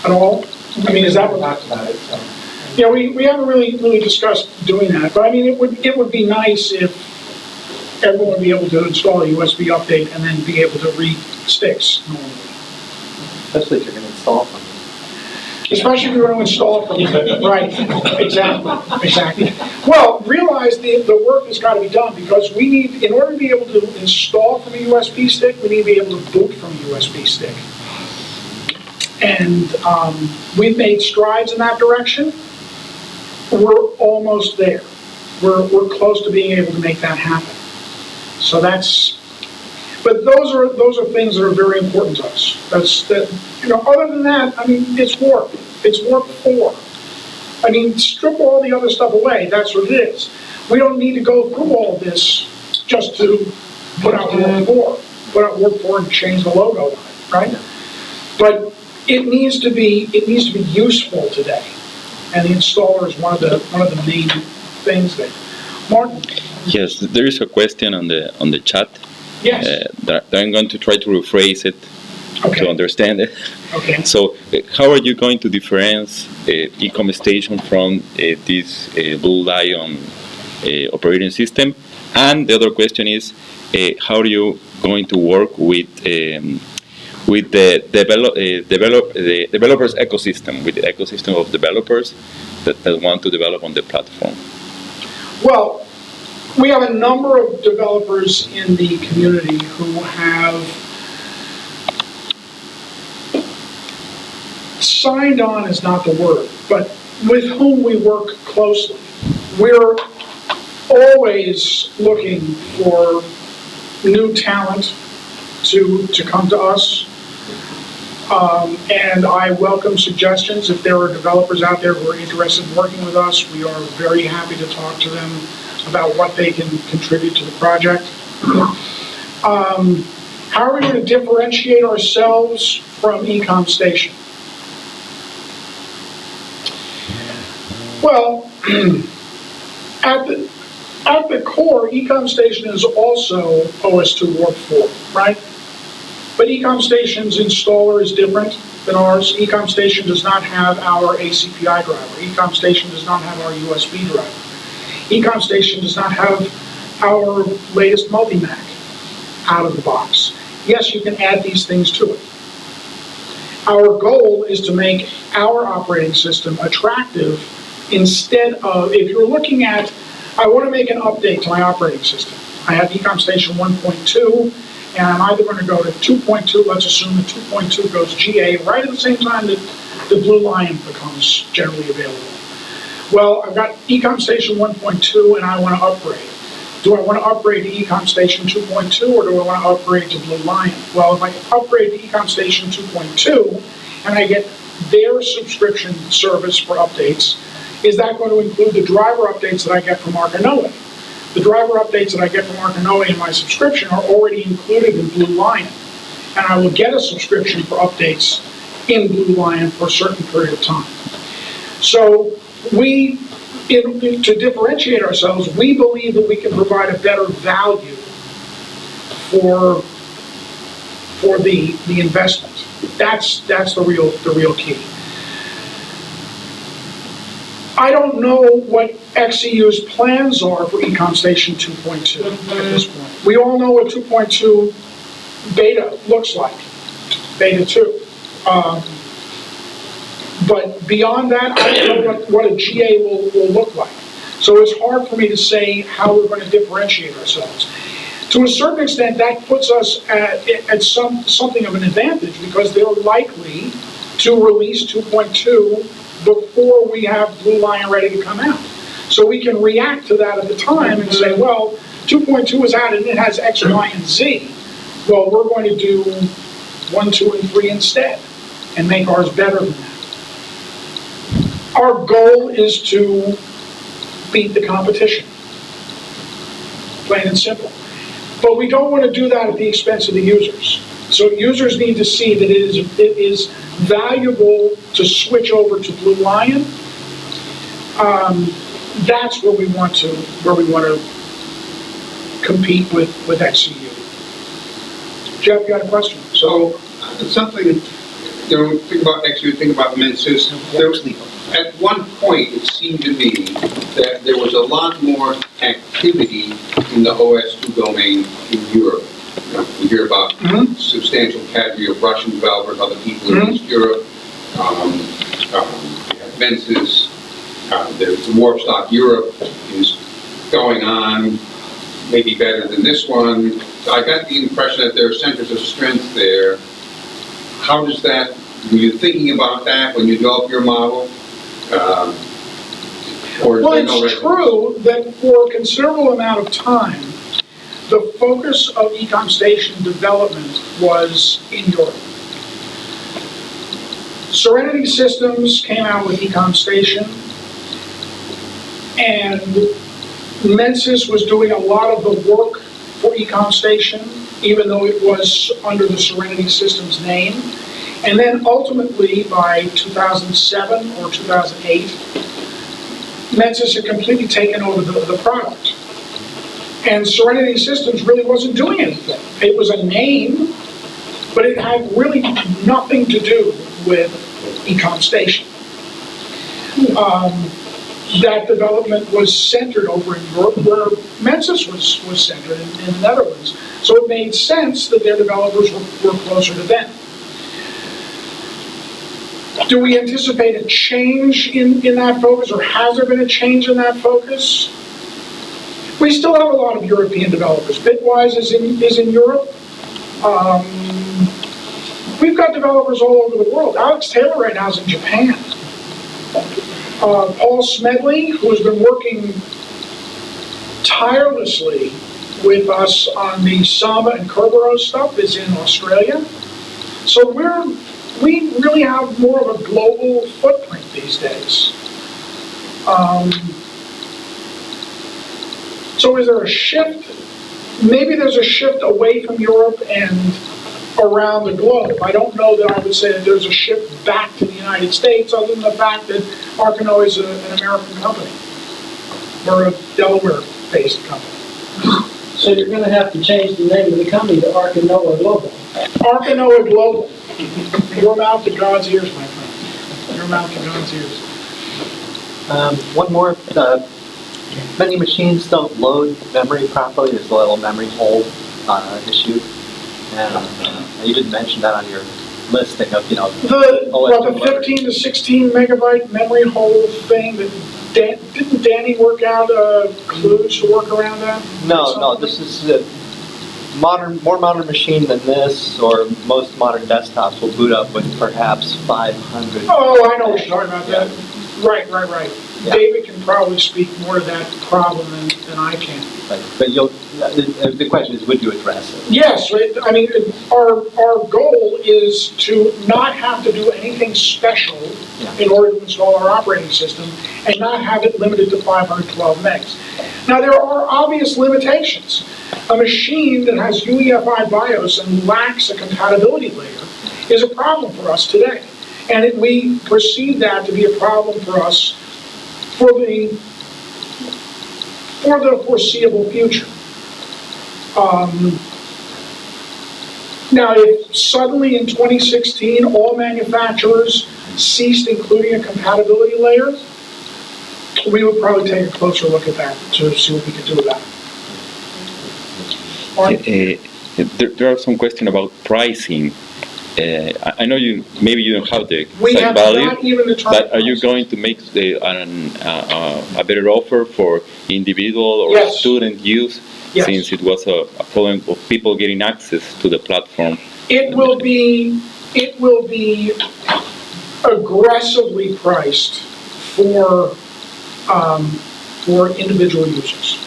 at all? I mean, is that what?
Talked about it, so.
Yeah, we haven't really discussed doing that, but I mean, it would be nice if everyone would be able to install a USB update and then be able to read sticks normally.
Especially if you're going to install something.
Especially if you're going to install it. Right, exactly. Well, realize the work has got to be done, because we need, in order to be able to install from a USB stick, we need to be able to boot from a USB stick. And we've made strides in that direction. We're almost there. We're close to being able to make that happen. So but those are things that are very important to us. Other than that, I mean, it's work. It's Warp 4. I mean, strip all the other stuff away, that's what it is. We don't need to go through all this just to put out Warp 4. Put out Warp 4 and change the logo on it, right? But it needs to be useful today. And the installer is one of the main things there. Martin?
Yes, there is a question on the chat.
Yes.
That I'm going to try to rephrase it
Okay.
to understand it.
Okay.
So, how are you going to differentiate Ecom Station from this Blue Lion operating system? And the other question is, how are you going to work with the developers ecosystem, with the ecosystem of developers that want to develop on the platform?
Well, we have a number of developers in the community who have signed on is not the word, but with whom we work closely. We're always looking for new talent to come to us. And I welcome suggestions. If there are developers out there who are interested in working with us, we are very happy to talk to them about what they can contribute to the project. How are we going to differentiate ourselves from Ecom Station? Well, at the core, Ecom Station is also OS2 Warp 4, right? But Ecom Station's installer is different than ours. Ecom Station does not have our ACPI driver. Ecom Station does not have our USB driver. Ecom Station does not have our latest multi-Mac out of the box. Yes, you can add these things to it. Our goal is to make our operating system attractive instead of, if you're looking at, I want to make an update to my operating system. I have Ecom Station 1.2, and I'm either going to go to 2.2, let's assume that 2.2 goes GA right at the same time that the Blue Lion becomes generally available. Well, I've got Ecom Station 1.2 and I want to upgrade. Do I want to upgrade to Ecom Station 2.2 or do I want to upgrade to Blue Lion? Well, if I upgrade to Ecom Station 2.2 and I get their subscription service for updates, is that going to include the driver updates that I get from Arca Noae? The driver updates that I get from Arca Noae in my subscription are already included in Blue Lion. And I will get a subscription for updates in Blue Lion for a certain period of time. So to differentiate ourselves, we believe that we can provide a better value for the investment. That's the real key. I don't know what XCU's plans are for Ecom Station 2.2 at this point. We all know what 2.2 beta looks like, beta 2. But beyond that, I don't know what a GA will look like. So it's hard for me to say how we're going to differentiate ourselves. To a certain extent, that puts us at something of an advantage because they're likely to release 2.2 before we have Blue Lion ready to come out. So we can react to that at the time and say, well, 2.2 is out and it has X, Y, and Z. Well, we're going to do 1, 2, and 3 instead and make ours better than that. Our goal is to beat the competition, plain and simple. But we don't want to do that at the expense of the users. So users need to see that it is valuable to switch over to Blue Lion. That's where we want to compete with XCU. Jeff, you got a question?
So something, think about XCU, think about Mensis. At one point, it seemed to me that there was a lot more activity in the OS2 domain in Europe. We hear about substantial cadre of Russian developers, other people in East Europe. We have Mensis. There's the Warpstock Europe is going on, maybe better than this one. I got the impression that there are centers of strength there. How does that, were you thinking about that when you developed your model?
Well, it's true that for a considerable amount of time, the focus of Ecom Station development was in Europe. Serenity Systems came out with Ecom Station, and Mensis was doing a lot of the work for Ecom Station, even though it was under the Serenity Systems name. And then ultimately, by 2007 or 2008, Mensis had completely taken over the product. And Serenity Systems really wasn't doing anything. It was a name, but it had really nothing to do with Ecom Station. That development was centered over in Europe, where Mensis was centered in the Netherlands. So it made sense that their developers were closer to them. Do we anticipate a change in that focus, or has there been a change in that focus? We still have a lot of European developers. Bitwise is in Europe. We've got developers all over the world. Alex Taylor right now is in Japan. Paul Smedley, who has been working tirelessly with us on the Samba and Kerberos stuff, is in Australia. So we really have more of a global footprint these days. So is there a shift? Maybe there's a shift away from Europe and around the globe. I don't know that I would say that there's a shift back to the United States, other than the fact that Arca Noae is an American company. We're a Delaware-based company.
So you're gonna have to change the name of the company to Arca Noae Global.
Arca Noae Global. Your mouth to God's ears, my friend. Your mouth to God's ears.
One more, many machines don't load memory properly. There's a little memory hole issue. And you didn't mention that on your listing of,
The 15 to 16 megabyte memory hole thing, didn't Danny work out clues to work around that?
No, this is a more modern machine than this, or most modern desktops will boot up with perhaps 500.
Oh, I know what you're talking about. That. Right.
Yeah.
David can probably speak more to that problem than I can.
But the question is, would you address it?
Yes, I mean, our goal is to not have to do anything special in order to install our operating system, and not have it limited to 512 megs. Now, there are obvious limitations. A machine that has UEFI BIOS and lacks a compatibility layer is a problem for us today. And we perceive that to be a problem for us for the foreseeable future. Now, if suddenly in 2016 all manufacturers ceased including a compatibility layer, we would probably take a closer look at that to see what we could do about it.
There are some questions about pricing. I know maybe you don't have the
We
exact
have
value,
not even determined
but are you
pricing.
going to make a better offer for individual or
Yes.
student use,
Yes.
since it was a problem of people getting access to the platform?
It will be aggressively priced for individual users.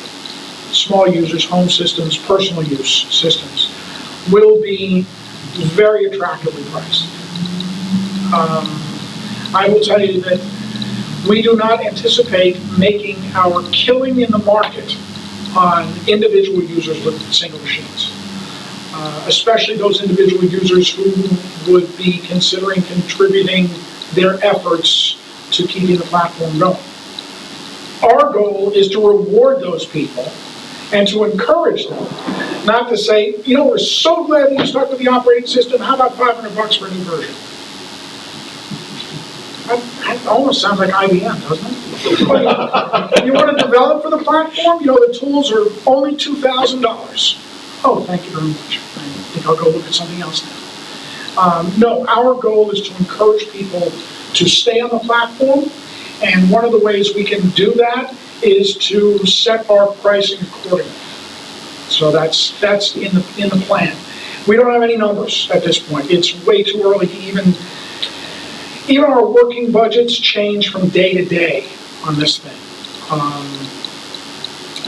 Small users, home systems, personal use systems will be very attractively priced. I will tell you that we do not anticipate making our killing in the market on individual users with single machines, especially those individual users who would be considering contributing their efforts to keeping the platform going. Our goal is to reward those people and to encourage them, not to say, we're so glad that you stuck with the operating system, how about $500 for a new version? That almost sounds like IBM, doesn't it? You want to develop for the platform? The tools are only $2,000. Oh, thank you very much. I think I'll go look at something else now. No, our goal is to encourage people to stay on the platform, and one of the ways we can do that is to set our pricing accordingly. So that's in the plan. We don't have any numbers at this point. It's way too early to even our working budgets change from day to day on this thing.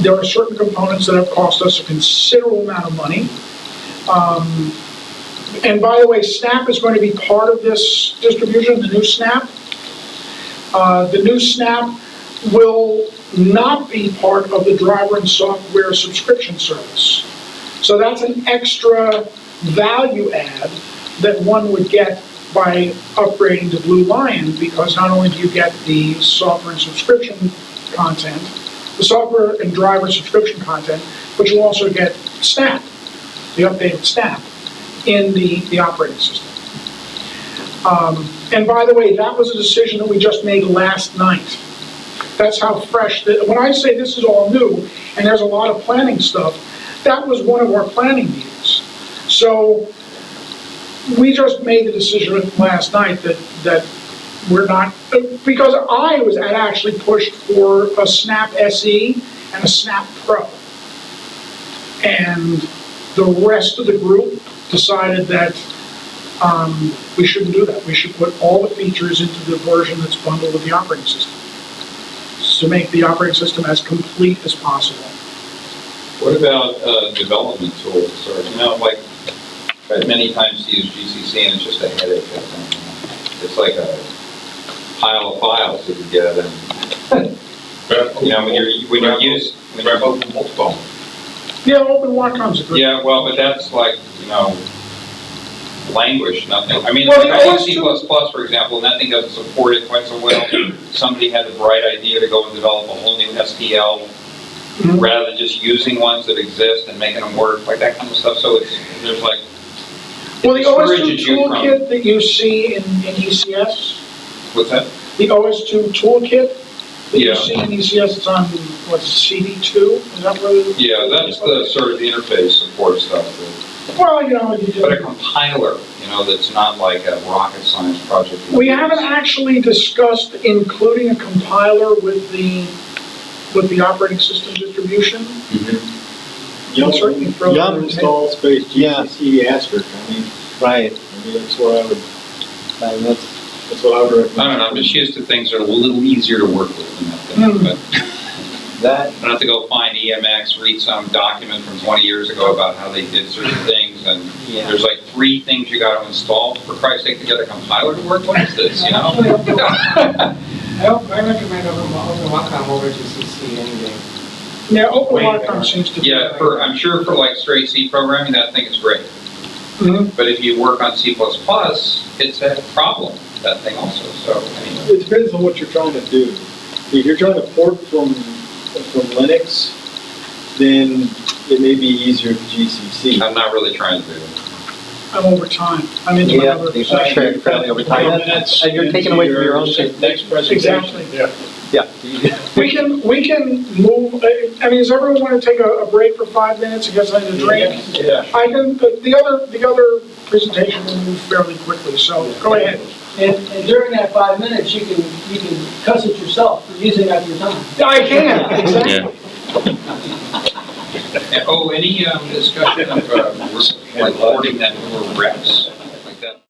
There are certain components that have cost us a considerable amount of money. And by the way, Snap is going to be part of this distribution, the new Snap. The new Snap will not be part of the driver and software subscription service. So that's an extra value add that one would get by upgrading to Blue Lion, because not only do you get the software and subscription content, the software and driver subscription content, but you also get Snap, the updated Snap, in the operating system. And by the way, that was a decision that we just made last night. That's how fresh, when I say this is all new, and there's a lot of planning stuff, that was one of our planning meetings. So we just made the decision last night that we're not, because I had actually pushed for a Snap SE and a Snap Pro. And the rest of the group decided that we shouldn't do that. We should put all the features into the version that's bundled with the operating system, to make the operating system as complete as possible.
What about development tools? Or, you know, like, I've tried many times to use GCC and it's just a headache. I think. It's like a pile of files that you get, and you know, when you're
open multiple.
Yeah, Open Wacom's a good.
yeah, well, but that's like, you know, language, nothing. I mean,
Well,
if I use C++,
the
for example, and that thing doesn't support it quite so well, somebody had the bright idea to go and develop a whole new STL rather than just using ones that exist and making them work, like that kind of stuff. So there's like,
Well, the OS2
discourages you from-
toolkit that you see in ECS,
what's that?
the OS2 toolkit that
Yeah.
you see in ECS, it's on, what's CD2? Is that what it is?
Yeah, that's the sort of the interface support stuff.
Well, you know, you
But a
just,
compiler, you know, that's not like a rocket science project.
we haven't actually discussed including a compiler with the operating system distribution.
Yum,
Certainly throw that in the
install space
Yeah.
GCC asterisk. I mean,
Right.
that's what I would,
And that's,
that's what I would recommend.
I don't know, I'm just used to things that are a little easier to work with than that thing.
Hmm.
But
that,
I don't have to go find EMX, read some document from 20 years ago about how they did certain things, and
Yeah.
there's like 3 things you got to install, for Christ's sake, to get a compiler to work. What is this, you know?
I recommend Open Wacom over GCC any day.
Yeah, Open
Wait,
Wacom seems to be.
Yeah, I'm sure for like straight C programming, that thing is great.
Mhm.
But if you work on C++, it's a problem, that thing also, so anyway.
It depends on what you're trying to do. If you're trying to port from Linux, then it may be easier with GCC.
I'm not really trying to do it.
I'm over time. I'm into my
yeah,
other
you're
session.
fairly over time. And you're taking away from your own.
Next presentation.
Exactly.
Yeah.
We can move, I mean, does everyone want to take a break for 5 minutes and get something to drink?
Yeah.
I can, the other presentation will move fairly quickly, so go ahead.
And during that 5 minutes, you can cuss at yourself for using up your time.
I can, exactly.
Yeah.
Oh, any discussion of like boarding that newer reps?